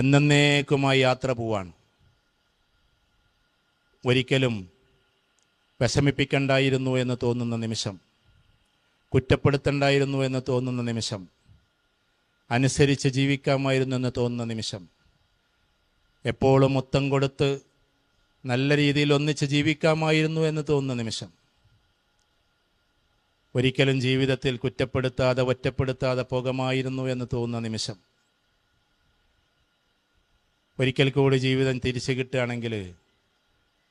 എന്നേക്കുമായി യാത്ര പോവാണ്. ഒരിക്കലും വിഷമിപ്പിക്കണ്ടായിരുന്നു എന്ന് തോന്നുന്ന നിമിഷം, കുറ്റപ്പെടുത്തണ്ടായിരുന്നു എന്ന് തോന്നുന്ന നിമിഷം, അനുസരിച്ച് ജീവിക്കാമായിരുന്നു എന്ന് തോന്നുന്ന നിമിഷം, എപ്പോഴും മൊത്തം കൊടുത്ത് നല്ല രീതിയിൽ ഒന്നിച്ച് ജീവിക്കാമായിരുന്നു എന്ന് തോന്നുന്ന നിമിഷം, ഒരിക്കലും ജീവിതത്തിൽ കുറ്റപ്പെടുത്താതെ ഒറ്റപ്പെടുത്താതെ പോകാമായിരുന്നു എന്ന് തോന്നുന്ന നിമിഷം, ഒരിക്കൽ കൂടി ജീവിതം തിരിച്ചു കിട്ടുകയാണെങ്കിൽ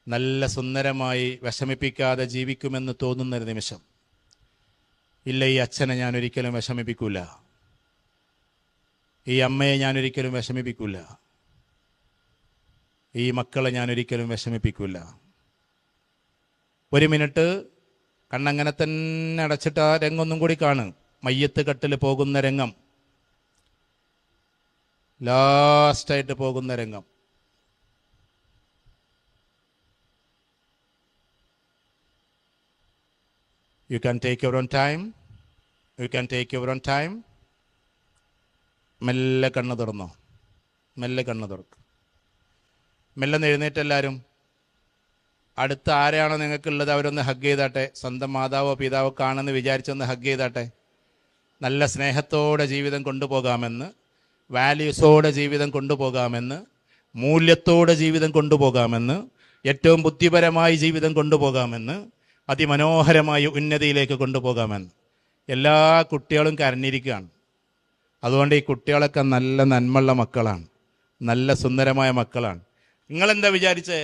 നല്ല സുന്ദരമായി വിഷമിപ്പിക്കാതെ ജീവിക്കുമെന്ന് തോന്നുന്നൊരു നിമിഷം, ഇല്ല ഈ അച്ഛനെ ഞാൻ ഒരിക്കലും വിഷമിപ്പിക്കൂല, ഈ അമ്മയെ ഞാൻ ഒരിക്കലും വിഷമിപ്പിക്കൂല, ഈ മക്കളെ ഞാൻ ഒരിക്കലും വിഷമിപ്പിക്കൂല. ഒരു മിനിറ്റ് കണ്ണങ്ങനെ തന്നെ അടച്ചിട്ട് ആ രംഗൊന്നും കൂടി കാണും. മയ്യത്ത് കട്ടിൽ പോകുന്ന രംഗം, ലാസ്റ്റായിട്ട് പോകുന്ന രംഗം. You can take your own time. You can take your own time. മെല്ലെ കണ്ണ് തുറന്നോ, മെല്ലെ കണ്ണ് തുറക്കും. മെല്ലെ എഴുന്നേറ്റെല്ലാവരും അടുത്ത ആരെയാണോ നിങ്ങൾക്കുള്ളത് അവരൊന്ന് ഹഗ് ചെയ്താട്ടെ. സ്വന്തം മാതാവോ പിതാവോ കാണുമെന്ന് വിചാരിച്ചൊന്ന് ഹഗ് ചെയ്താട്ടെ. നല്ല സ്നേഹത്തോടെ ജീവിതം കൊണ്ടുപോകാമെന്ന്, വാല്യൂസോടെ ജീവിതം കൊണ്ടുപോകാമെന്ന്, മൂല്യത്തോടെ ജീവിതം കൊണ്ടുപോകാമെന്ന്, ഏറ്റവും ബുദ്ധിപരമായി ജീവിതം കൊണ്ടുപോകാമെന്ന്, അതിമനോഹരമായ ഉന്നതിയിലേക്ക് കൊണ്ടുപോകാമെന്ന് എല്ലാ കുട്ടികളും കരഞ്ഞിരിക്കുകയാണ്. അതുകൊണ്ട് ഈ കുട്ടികളൊക്കെ നല്ല നന്മയുള്ള മക്കളാണ്, നല്ല സുന്ദരമായ മക്കളാണ്. നിങ്ങളെന്താ വിചാരിച്ചേ?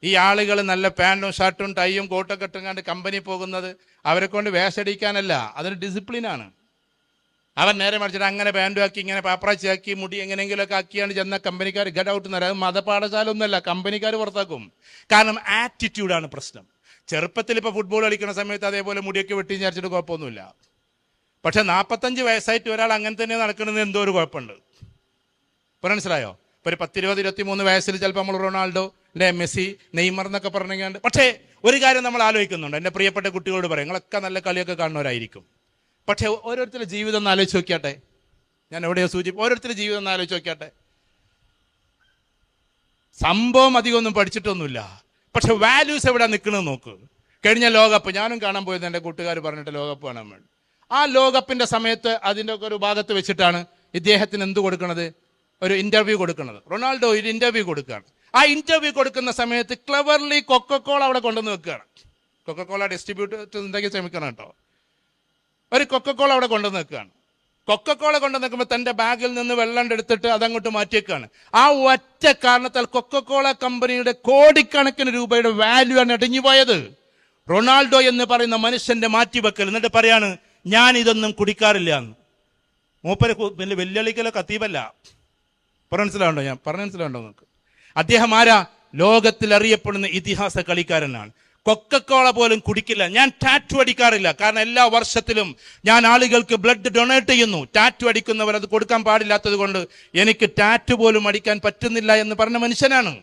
ഈ ആളുകൾ നല്ല പാൻറ്റും ഷർട്ടും ടൈയും കോട്ടൊക്കെ ഇട്ടുകൊണ്ട് കമ്പനി പോകുന്നത് അവരെ കൊണ്ട് വേഷടിക്കാനല്ല, അതൊരു ഡിസിപ്ലിനാണ്. അവൻ നേരെ മറിച്ചിട്ട് അങ്ങനെ പാൻറ്റും ആക്കി ഇങ്ങനെ പാപ്പറാച്ചിയാക്കി മുടി എങ്ങനെയെങ്കിലുമൊക്കെ ആക്കിയാണ് ചെന്ന കമ്പനിക്കാർ ഗഡ് ഔട്ട് എന്ന് പറയുന്നത്. മതപാഠശാല ഒന്നുമല്ല, കമ്പനിക്കാർ പുറത്താക്കും. കാരണം ആറ്റിറ്റ്യൂഡാണ് പ്രശ്നം. ചെറുപ്പത്തിൽ ഇപ്പോൾ ഫുട്ബോൾ കളിക്കുന്ന സമയത്ത് അതേപോലെ മുടിയൊക്കെ വെട്ടി വിചാരിച്ചിട്ട് കുഴപ്പമൊന്നുമില്ല. പക്ഷെ 45 വയസ്സായിട്ട് ഒരാൾ അങ്ങനെ തന്നെ നടക്കുന്നത് എന്തോ ഒരു കുഴപ്പമുണ്ട്. ഇപ്പോൾ മനസ്സിലായോ? ഇപ്പോൾ ഒരു 10, 20, 23 വയസ്സിൽ ചിലപ്പോൾ നമ്മൾ റൊണാൾഡോ അല്ലെ മെസ്സി നെയ്മർ എന്നൊക്കെ പറഞ്ഞുകൊണ്ട്. പക്ഷേ ഒരു കാര്യം നമ്മൾ ആലോചിക്കുന്നുണ്ട്, എൻ്റെ പ്രിയപ്പെട്ട കുട്ടികളോട് പറയും, നിങ്ങളൊക്കെ നല്ല കളിയൊക്കെ കാണുന്നവരായിരിക്കും. പക്ഷേ ഓരോരുത്തരുടെ ജീവിതം ഒന്ന് ആലോചിച്ച് നോക്കിയാട്ടെ. ഞാൻ എവിടെയോ ഓരോരുത്തരുടെ ജീവിതം ഒന്ന് ആലോചിച്ച് നോക്കിയാട്ടെ. സംഭവം അധികമൊന്നും പഠിച്ചിട്ടൊന്നുമില്ല, പക്ഷെ വാല്യൂസ് എവിടെ നിൽക്കണമെന്ന് നോക്ക്. കഴിഞ്ഞ ലോകകപ്പ് ഞാനും കാണാൻ പോയത്, എൻ്റെ കൂട്ടുകാർ പറഞ്ഞിട്ട് ലോകകപ്പ് കാണാൻ വേണ്ടി. ആ ലോകകപ്പിൻ്റെ സമയത്ത് അതിൻ്റെ ഒക്കെ ഒരു ഭാഗത്ത് വെച്ചിട്ടാണ് ഇദ്ദേഹത്തിന് എന്ത് കൊടുക്കണത്, ഒരു ഇൻ്റർവ്യൂ കൊടുക്കുന്നത്. റൊണാൾഡോ ഒരു ഇൻ്റർവ്യൂ കൊടുക്കുകയാണ്. ആ ഇൻ്റർവ്യൂ കൊടുക്കുന്ന സമയത്ത് ക്ലവർലി കൊക്കക്കോള അവിടെ കൊണ്ടുവന്ന് വെക്കുകയാണ്. കൊക്കക്കോള ഡിസ്ട്രിബ്യൂട്ട് ഉണ്ടെങ്കിൽ ശ്രമിക്കണം കേട്ടോ. ഒരു കൊക്കക്കോള അവിടെ കൊണ്ടുവന്ന് വെക്കുകയാണ്. കൊക്കക്കോള കൊണ്ടു നിൽക്കുമ്പോൾ തൻ്റെ ബാഗിൽ നിന്ന് വെള്ളം എടുത്തിട്ട് അതങ്ങോട്ട് മാറ്റിയേക്കാണ്. ആ ഒറ്റ കാരണത്താൽ കൊക്കക്കോള കമ്പനിയുടെ കോടിക്കണക്കിന് രൂപയുടെ വാല്യൂ ആണ് ഇടിഞ്ഞു പോയത്. റൊണാൾഡോ എന്ന് പറയുന്ന മനുഷ്യന്റെ മാറ്റിവെക്കൽ. എന്നിട്ട് പറയാണ്, ഞാൻ ഇതൊന്നും കുടിക്കാറില്ല എന്ന്. മൂപ്പര് വലിയ വെല്ലുവിളിക്കലോ കത്തീബല്ല. മനസ്സിലാവുണ്ടോ? ഞാൻ പറഞ്ഞ മനസ്സിലാവുണ്ടോ നിങ്ങൾക്ക്? അദ്ദേഹം ആരാ? ലോകത്തിൽ അറിയപ്പെടുന്ന ഇതിഹാസ കളിക്കാരനാണ്. കൊക്കക്കോള പോലും കുടിക്കില്ല. ഞാൻ ടാറ്റു അടിക്കാറില്ല, കാരണം എല്ലാ വർഷത്തിലും ഞാൻ ആളുകൾക്ക് ബ്ലഡ് ഡൊണേറ്റ് ചെയ്യുന്നു. ടാറ്റു അടിക്കുന്നവർ അത് കൊടുക്കാൻ പാടില്ലാത്തത് കൊണ്ട് എനിക്ക് ടാറ്റു പോലും അടിക്കാൻ പറ്റുന്നില്ല എന്ന് പറഞ്ഞ മനുഷ്യനാണ്.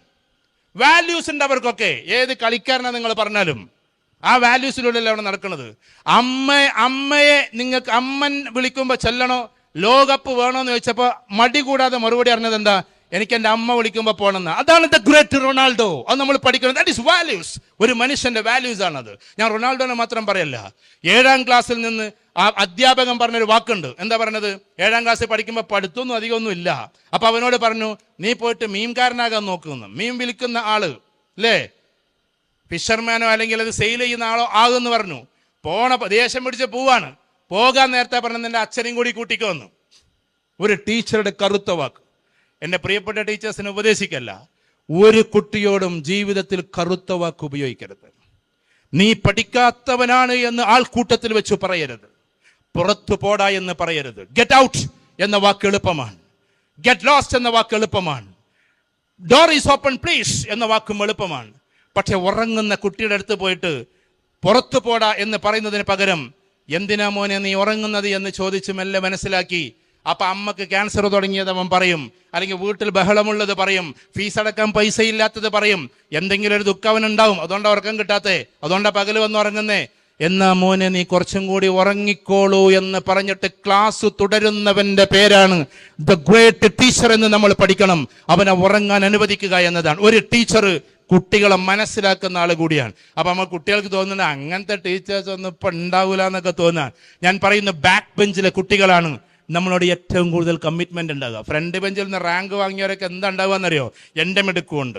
വാല്യൂസ് ഉണ്ട് അവർക്കൊക്കെ. ഏത് കളിക്കാരനാണ് നിങ്ങൾ പറഞ്ഞാലും ആ വാല്യൂസിലൂടെയല്ലേ അവിടെ നടക്കുന്നത്. അമ്മയെ നിങ്ങൾക്ക് അമ്മൻ വിളിക്കുമ്പോൾ ചെല്ലണോ, ലോകകപ്പ് വേണോന്ന് ചോദിച്ചപ്പോൾ മടി കൂടാതെ മറുപടി അറിഞ്ഞത് എന്താ? എനിക്ക് എൻ്റെ അമ്മ വിളിക്കുമ്പോൾ പോകണമെന്ന്. അതാണ് ദ ഗ്രേറ്റ് റൊണാൾഡോ. അത് നമ്മൾ പഠിക്കണം. That is values. ഒരു മനുഷ്യന്റെ വാല്യൂസ് ആണത്. ഞാൻ റൊണാൾഡോനെ മാത്രം പറയല്ല. 7ാം ക്ലാസ്സിൽ നിന്ന് ആ അധ്യാപകൻ പറഞ്ഞൊരു വാക്കുണ്ട്. എന്താ പറഞ്ഞത്? 7ാം ക്ലാസ്സിൽ പഠിക്കുമ്പോൾ പഠിത്തമൊന്നും അധികമൊന്നും ഇല്ല. അപ്പൊ അവനോട് പറഞ്ഞു, നീ പോയിട്ട് മീൻകാരനാകാൻ നോക്കുന്നു. മീൻ വിൽക്കുന്ന ആള് അല്ലേ, ഫിഷർമാനോ അല്ലെങ്കിൽ അത് സെയിൽ ചെയ്യുന്ന ആളോ ആകുമെന്ന് പറഞ്ഞു. ദേഷ്യം പിടിച്ച് പോവാണ്. പോകാൻ നേരത്തെ പറഞ്ഞ എൻ്റെ അച്ഛനെയും കൂടി കൂട്ടിക്കോന്നു. ഒരു ടീച്ചറുടെ കറുത്ത വാക്ക്. എൻ്റെ പ്രിയപ്പെട്ട ടീച്ചേഴ്സിനെ ഉപദേശിക്കല്ല, ഒരു കുട്ടിയോടും ജീവിതത്തിൽ കറുത്ത വാക്ക് ഉപയോഗിക്കരുത്. നീ പഠിക്കാത്തവനാണ് എന്ന് ആൾക്കൂട്ടത്തിൽ വെച്ച് പറയരുത്. പുറത്തു പോടാ എന്ന് പറയരുത്. ഗെറ്റ് ഔട്ട് എന്ന വാക്ക് എളുപ്പമാണ്. ഗെറ്റ് ലോസ്റ്റ് എന്ന വാക്ക് എളുപ്പമാണ്. ഡോർ ഈസ് ഓപ്പൺ പ്ലീസ് എന്ന വാക്കും എളുപ്പമാണ്. പക്ഷെ ഉറങ്ങുന്ന കുട്ടിയുടെ അടുത്ത് പോയിട്ട് പുറത്തു പോടാ എന്ന് പറയുന്നതിന് പകരം എന്തിനാ മോനെ നീ ഉറങ്ങുന്നത് എന്ന് ചോദിച്ച് മെല്ലെ മനസ്സിലാക്കി. അപ്പൊ അമ്മക്ക് ക്യാൻസർ തുടങ്ങിയത് അവൻ പറയും, അല്ലെങ്കിൽ വീട്ടിൽ ബഹളമുള്ളത് പറയും, ഫീസ് അടക്കാൻ പൈസ ഇല്ലാത്തത് പറയും, എന്തെങ്കിലും ഒരു ദുഃഖം അവനുണ്ടാവും, അതുകൊണ്ട് ഉറക്കം കിട്ടാത്തേ, അതുകൊണ്ടാ പകല് വന്ന് ഉറങ്ങുന്നേ. എന്നാ മോനെ നീ കുറച്ചും കൂടി ഉറങ്ങിക്കോളൂ എന്ന് പറഞ്ഞിട്ട് ക്ലാസ് തുടരുന്നവന്റെ പേരാണ് ദ ഗ്രേറ്റ് ടീച്ചർ എന്ന് നമ്മൾ പഠിക്കണം. അവനെ ഉറങ്ങാൻ അനുവദിക്കുക എന്നതാണ്. ഒരു ടീച്ചർ കുട്ടികളെ മനസ്സിലാക്കുന്ന ആൾ കൂടിയാണ്. അപ്പൊ നമ്മൾ കുട്ടികൾക്ക് തോന്നുന്നത് അങ്ങനത്തെ ടീച്ചേഴ്സ് ഒന്നും ഇപ്പൊ ഉണ്ടാവൂല എന്നൊക്കെ തോന്നാൻ. ഞാൻ പറയുന്ന ബാക്ക് ബെഞ്ചിലെ കുട്ടികളാണ് നമ്മളോട് ഏറ്റവും കൂടുതൽ കമ്മിറ്റ്മെന്റ് ഉണ്ടാകുക. ഫ്രണ്ട് ബെഞ്ചിൽ നിന്ന് റാങ്ക് വാങ്ങിയവരൊക്കെ എന്താ ഉണ്ടാവുക എന്നറിയോ? എൻ്റെ മിടുക്കുണ്ട്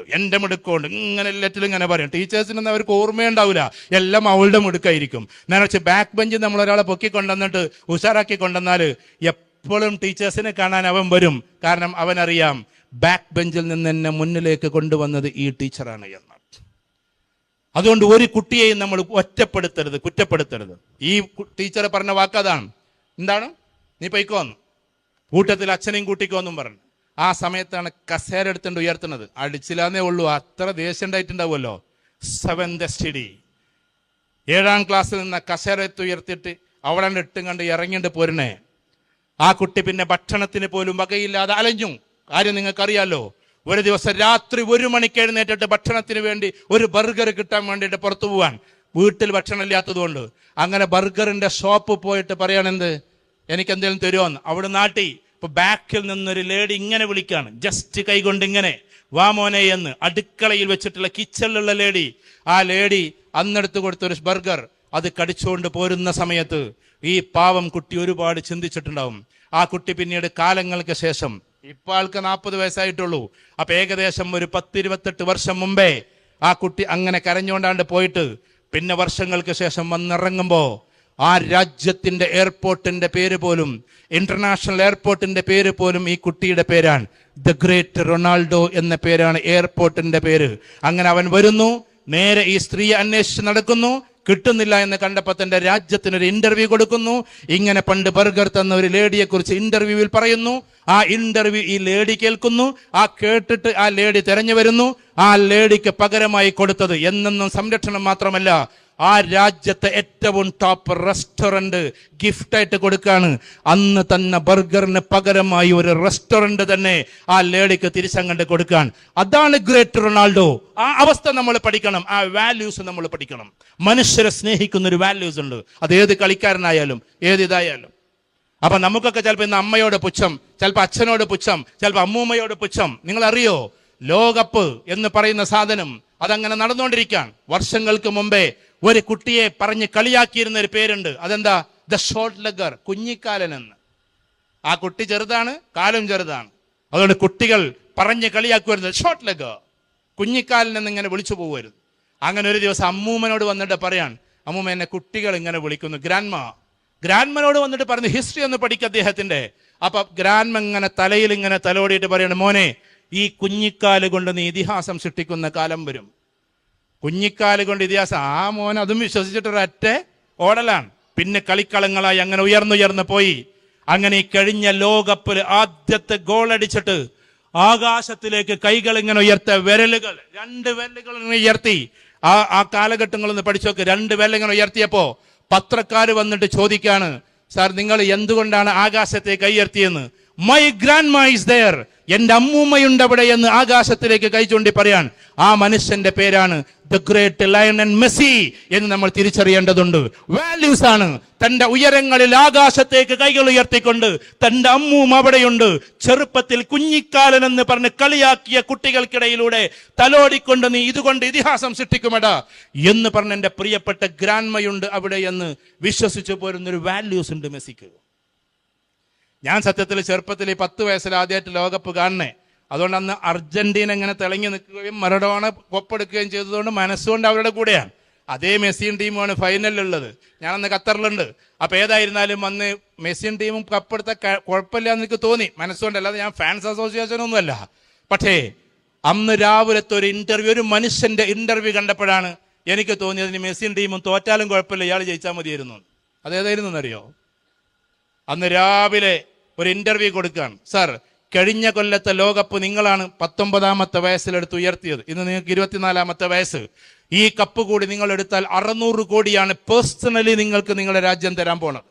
ഇങ്ങനെ എല്ലാറ്റിലും ഇങ്ങനെ പറയും. ടീച്ചേഴ്സിനൊന്നും അവർക്ക് ഓർമ്മയുണ്ടാവില്ല, എല്ലാം അവളുടെ മിടുക്കായിരിക്കും. ഞാൻ വെച്ച് ബാക്ക് ബെഞ്ചിൽ നമ്മൾ ഒരാളെ പൊക്കിക്കൊണ്ടുവന്നിട്ട് ഉഷാറാക്കി കൊണ്ടുവന്നാൽ എപ്പോഴും ടീച്ചേഴ്സിനെ കാണാൻ അവൻ വരും. കാരണം അവനറിയാം ബാക്ക് ബെഞ്ചിൽ നിന്ന് എന്നെ മുന്നിലേക്ക് കൊണ്ടുവന്നത് ഈ ടീച്ചറാണ് എന്ന്. അതുകൊണ്ട് ഒരു കുട്ടിയെയും നമ്മൾ ഒറ്റപ്പെടുത്തരുത്, കുറ്റപ്പെടുത്തരുത്. ഈ ടീച്ചർ പറഞ്ഞ വാക്കതാണ്. എന്താണ്? നീ പൊയ്ക്കോന്നു, കൂട്ടത്തിൽ അച്ഛനെയും കൂട്ടിക്കോന്നും പറഞ്ഞു. ആ സമയത്താണ് കസേര എടുത്തുകൊണ്ട് ഉയർത്തുന്നത്. അടിച്ചില്ലാന്നേ ഉള്ളൂ, അത്ര ദേഷ്യം ഉണ്ടായിട്ടുണ്ടാവുമല്ലോ. 7th STD 7ാം ക്ലാസ്സിൽ നിന്ന് കസേര ഉയർത്തിയിട്ട് അവിടെ ഇട്ടും കണ്ട് ഇറങ്ങിയിട്ട് പോരുന്നേ. ആ കുട്ടി പിന്നെ ഭക്ഷണത്തിന് പോലും വകയില്ലാതെ അലഞ്ഞു. കാര്യം നിങ്ങൾക്കറിയാലോ, ഒരു ദിവസം രാത്രി 1 മണിക്ക് എഴുന്നേറ്റിട്ട് ഭക്ഷണത്തിന് വേണ്ടി ഒരു ബർഗർ കിട്ടാൻ വേണ്ടിയിട്ട് പുറത്തു പോവാൻ. വീട്ടിൽ ഭക്ഷണം ഇല്ലാത്തതുകൊണ്ട് അങ്ങനെ ബർഗറിന്റെ ഷോപ്പ് പോയിട്ട് പറയാണെന്ത്, എനിക്ക് എന്തെങ്കിലും തരുമോന്ന്. അവിടെ നാട്ടി ഇപ്പൊ ബാക്കിൽ നിന്നൊരു ലേഡി ഇങ്ങനെ വിളിക്കാണ്, ജസ്റ്റ് കൈകൊണ്ട് ഇങ്ങനെ, വാ മോനെ എന്ന്. അടുക്കളയിൽ വെച്ചിട്ടുള്ള കിച്ചണിലുള്ള ലേഡി. ആ ലേഡി അന്നെടുത്ത് കൊടുത്തൊരു ബർഗർ അത് കടിച്ചുകൊണ്ട് പോരുന്ന സമയത്ത് ഈ പാവം കുട്ടി ഒരുപാട് ചിന്തിച്ചിട്ടുണ്ടാവും. ആ കുട്ടി പിന്നീട് കാലങ്ങൾക്ക് ശേഷം, ഇപ്പൊ ആൾക്ക് 40 വയസ്സായിട്ടുള്ളൂ, അപ്പൊ ഏകദേശം ഒരു 10-28 വർഷം മുമ്പേ ആ കുട്ടി അങ്ങനെ കരഞ്ഞുകൊണ്ടാണ്ട് പോയിട്ട് പിന്നെ വർഷങ്ങൾക്ക് ശേഷം വന്നിറങ്ങുമ്പോ ആ രാജ്യത്തിന്റെ എയർപോർട്ടിന്റെ പേര് പോലും, ഇന്റർനാഷണൽ എയർപോർട്ടിന്റെ പേര് പോലും ഈ കുട്ടിയുടെ പേരാണ്. ദ ഗ്രേറ്റ് റൊണാൾഡോ എന്ന പേരാണ് എയർപോർട്ടിന്റെ പേര്. അങ്ങനെ അവൻ വരുന്നു, നേരെ ഈ സ്ത്രീയെ അന്വേഷിച്ച് നടക്കുന്നു. കിട്ടുന്നില്ല എന്ന് കണ്ടപ്പോൾ തന്റെ രാജ്യത്തിനൊരു ഇന്റർവ്യൂ കൊടുക്കുന്നു. ഇങ്ങനെ പണ്ട് ബർഗർ തന്ന ഒരു ലേഡിയെ കുറിച്ച് ഇന്റർവ്യൂവിൽ പറയുന്നു. ആ ഇന്റർവ്യൂ ഈ ലേഡി കേൾക്കുന്നു. ആ കേട്ടിട്ട് ആ ലേഡി തെരഞ്ഞു വരുന്നു. ആ ലേഡിക്ക് പകരമായി കൊടുത്തത് എന്നെന്നും സംരക്ഷണം മാത്രമല്ല, ആ രാജ്യത്തെ ഏറ്റവും ടോപ്പ് റെസ്റ്റോറന്റ് ഗിഫ്റ്റായിട്ട് കൊടുക്കാണ്. അന്ന് തന്നെ ബർഗറിന് പകരമായി ഒരു റെസ്റ്റോറന്റ് തന്നെ ആ ലേഡിക്ക് തിരിച്ചങ്ങണ്ട് കൊടുക്കാൻ. അതാണ് ഗ്രേറ്റ് റൊണാൾഡോ. ആ അവസ്ഥ നമ്മൾ പഠിക്കണം, ആ വാല്യൂസ് നമ്മൾ പഠിക്കണം. മനുഷ്യരെ സ്നേഹിക്കുന്ന ഒരു വാല്യൂസ് ഉണ്ട്, അത് ഏത് കളിക്കാരനായാലും ഏത് ഇതായാലും. അപ്പൊ നമുക്കൊക്കെ ചിലപ്പോൾ ഇന്ന് അമ്മയോട് പുച്ഛം, ചിലപ്പോൾ അച്ഛനോട് പുച്ഛം, ചിലപ്പോൾ അമ്മൂമ്മയോട് പുച്ഛം. നിങ്ങൾ അറിയോ, ലോകകപ്പ് എന്ന് പറയുന്ന സാധനം അതങ്ങനെ നടന്നുകൊണ്ടിരിക്കാൻ. വർഷങ്ങൾക്ക് മുമ്പേ ഒരു കുട്ടിയെ പറഞ്ഞ് കളിയാക്കിയിരുന്ന ഒരു പേരുണ്ട്. അതെന്താ? ദ ഷോർട്ട് ലെഗർ, കുഞ്ഞിക്കാലൻ എന്ന്. ആ കുട്ടി ചെറുതാണ്, കാലും ചെറുതാണ്. അതുകൊണ്ട് കുട്ടികൾ പറഞ്ഞ് കളിയാക്കുമായിരുന്നു ഷോർട്ട് ലെഗർ, കുഞ്ഞിക്കാലൻ എന്നിങ്ങനെ വിളിച്ചു പോകുമായിരുന്നു. അങ്ങനെ ഒരു ദിവസം അമ്മൂമ്മനോട് വന്നിട്ട് പറയാൻ, അമ്മൂമ്മ എന്നെ കുട്ടികൾ ഇങ്ങനെ വിളിക്കുന്നു. ഗ്രാൻഡ്മനോട് വന്നിട്ട് പറഞ്ഞു ഹിസ്റ്ററി ഒന്ന് പഠിക്കുക അദ്ദേഹത്തിന്റെ. അപ്പൊ ഗ്രാൻഡ്മ ഇങ്ങനെ തലയിൽ ഇങ്ങനെ തലോടിയിട്ട് പറയണം, മോനെ ഈ കുഞ്ഞിക്കാല് കൊണ്ട് നീ ഇതിഹാസം സൃഷ്ടിക്കുന്ന കാലം വരും. കുഞ്ഞിക്കാല് കൊണ്ട് ഇതിഹാസം. ആ മോൻ അതും വിശ്വസിച്ചിട്ടൊരൊറ്റ ഓടലാണ്. പിന്നെ കളിക്കളങ്ങളായി അങ്ങനെ ഉയർന്നുയർന്ന് പോയി. അങ്ങനെ ഈ കഴിഞ്ഞ ലോകകപ്പിൽ ആദ്യത്തെ ഗോൾ അടിച്ചിട്ട് ആകാശത്തിലേക്ക് കൈകൾ ഇങ്ങനെ ഉയർത്ത, വിരലുകൾ 2 വിരലുകൾ ഇങ്ങനെ ഉയർത്തി. ആ കാലഘട്ടങ്ങളൊന്ന് പഠിച്ചു നോക്ക്. 2 വിരലിങ്ങനെ ഉയർത്തിയപ്പോ പത്രക്കാർ വന്നിട്ട് ചോദിക്കാണ്, സാർ നിങ്ങൾ എന്തുകൊണ്ടാണ് ആകാശത്തെ കൈയുയർത്തിയെന്ന്. മൈ ഗ്രാൻഡ്മ ഈസ് ദെയർ, എന്റെ അമ്മൂമ്മയുണ്ട് അവിടെ എന്ന് ആകാശത്തിലേക്ക് കൈ ചൂണ്ടി പറയാൻ. ആ മനുഷ്യന്റെ പേരാണ് ദ ഗ്രേറ്റ് ലയണൽ മെസ്സി എന്ന് നമ്മൾ തിരിച്ചറിയേണ്ടതുണ്ട്. വാല്യൂസ് ആണ്. തന്റെ ഉയരങ്ങളിൽ ആകാശത്തേക്ക് കൈകൾ ഉയർത്തിക്കൊണ്ട് തന്റെ അമ്മൂമ്മ അവിടെയുണ്ട്. ചെറുപ്പത്തിൽ കുഞ്ഞിക്കാലൻ എന്ന് പറഞ്ഞ് കളിയാക്കിയ കുട്ടികൾക്കിടയിലൂടെ തലോടിക്കൊണ്ട് നീ ഇതുകൊണ്ട് ഇതിഹാസം സൃഷ്ടിക്കുമെടാ എന്ന് പറഞ്ഞ എന്റെ പ്രിയപ്പെട്ട ഗ്രാൻഡ്മയുണ്ട് അവിടെ എന്ന് വിശ്വസിച്ചു പോരുന്നൊരു വാല്യൂസ് ഉണ്ട് മെസ്സിക്ക്. ഞാൻ സത്യത്തിൽ ചെറുപ്പത്തിൽ 10 വയസ്സിൽ ആദ്യമായിട്ട് ലോകകപ്പ് കാണണേ. അതുകൊണ്ട് അന്ന് അർജന്റീന ഇങ്ങനെ തിളങ്ങി നിൽക്കുകയും മറഡോണ കൊപ്പെടുക്കുകയും ചെയ്തതുകൊണ്ട് മനസ്സുകൊണ്ട് അവരുടെ കൂടെയാണ്. അതേ മെസ്സിയും ടീമുമാണ് ഫൈനലിലുള്ളത്. ഞാനന്ന് ഖത്തറിലുണ്ട്. അപ്പൊ ഏതായിരുന്നാലും അന്ന് മെസ്സിയും ടീമും കപ്പെടുത്ത കുഴപ്പമില്ല എന്ന് എനിക്ക് തോന്നി, മനസ്സുകൊണ്ട്. അല്ലാതെ ഞാൻ ഫാൻസ് അസോസിയേഷൻ ഒന്നുമല്ല. പക്ഷേ അന്ന് രാവിലത്തെ ഒരു ഇന്റർവ്യൂ, ഒരു മനുഷ്യന്റെ ഇന്റർവ്യൂ കണ്ടപ്പോഴാണ് എനിക്ക് തോന്നിയതിന് മെസ്സിയും ടീമും തോറ്റാലും കുഴപ്പമില്ല, ഇയാൾ ജയിച്ചാൽ മതിയായിരുന്നു. അതേതായിരുന്നു എന്നറിയോ? അന്ന് രാവിലെ ഒരു ഇന്റർവ്യൂ കൊടുക്കുകയാണ്. സാർ, കഴിഞ്ഞ കൊല്ലത്തെ ലോകകപ്പ് നിങ്ങളാണ് 19ാമത്തെ വയസ്സിലെടുത്ത് ഉയർത്തിയത്. ഇന്ന് നിങ്ങൾക്ക് 24ാമത്തെ വയസ്സ്. ഈ കപ്പ് കൂടി നിങ്ങൾ എടുത്താൽ 600 കോടിയാണ് പേഴ്സണലി നിങ്ങൾക്ക് നിങ്ങളുടെ രാജ്യം തരാൻ പോണത്.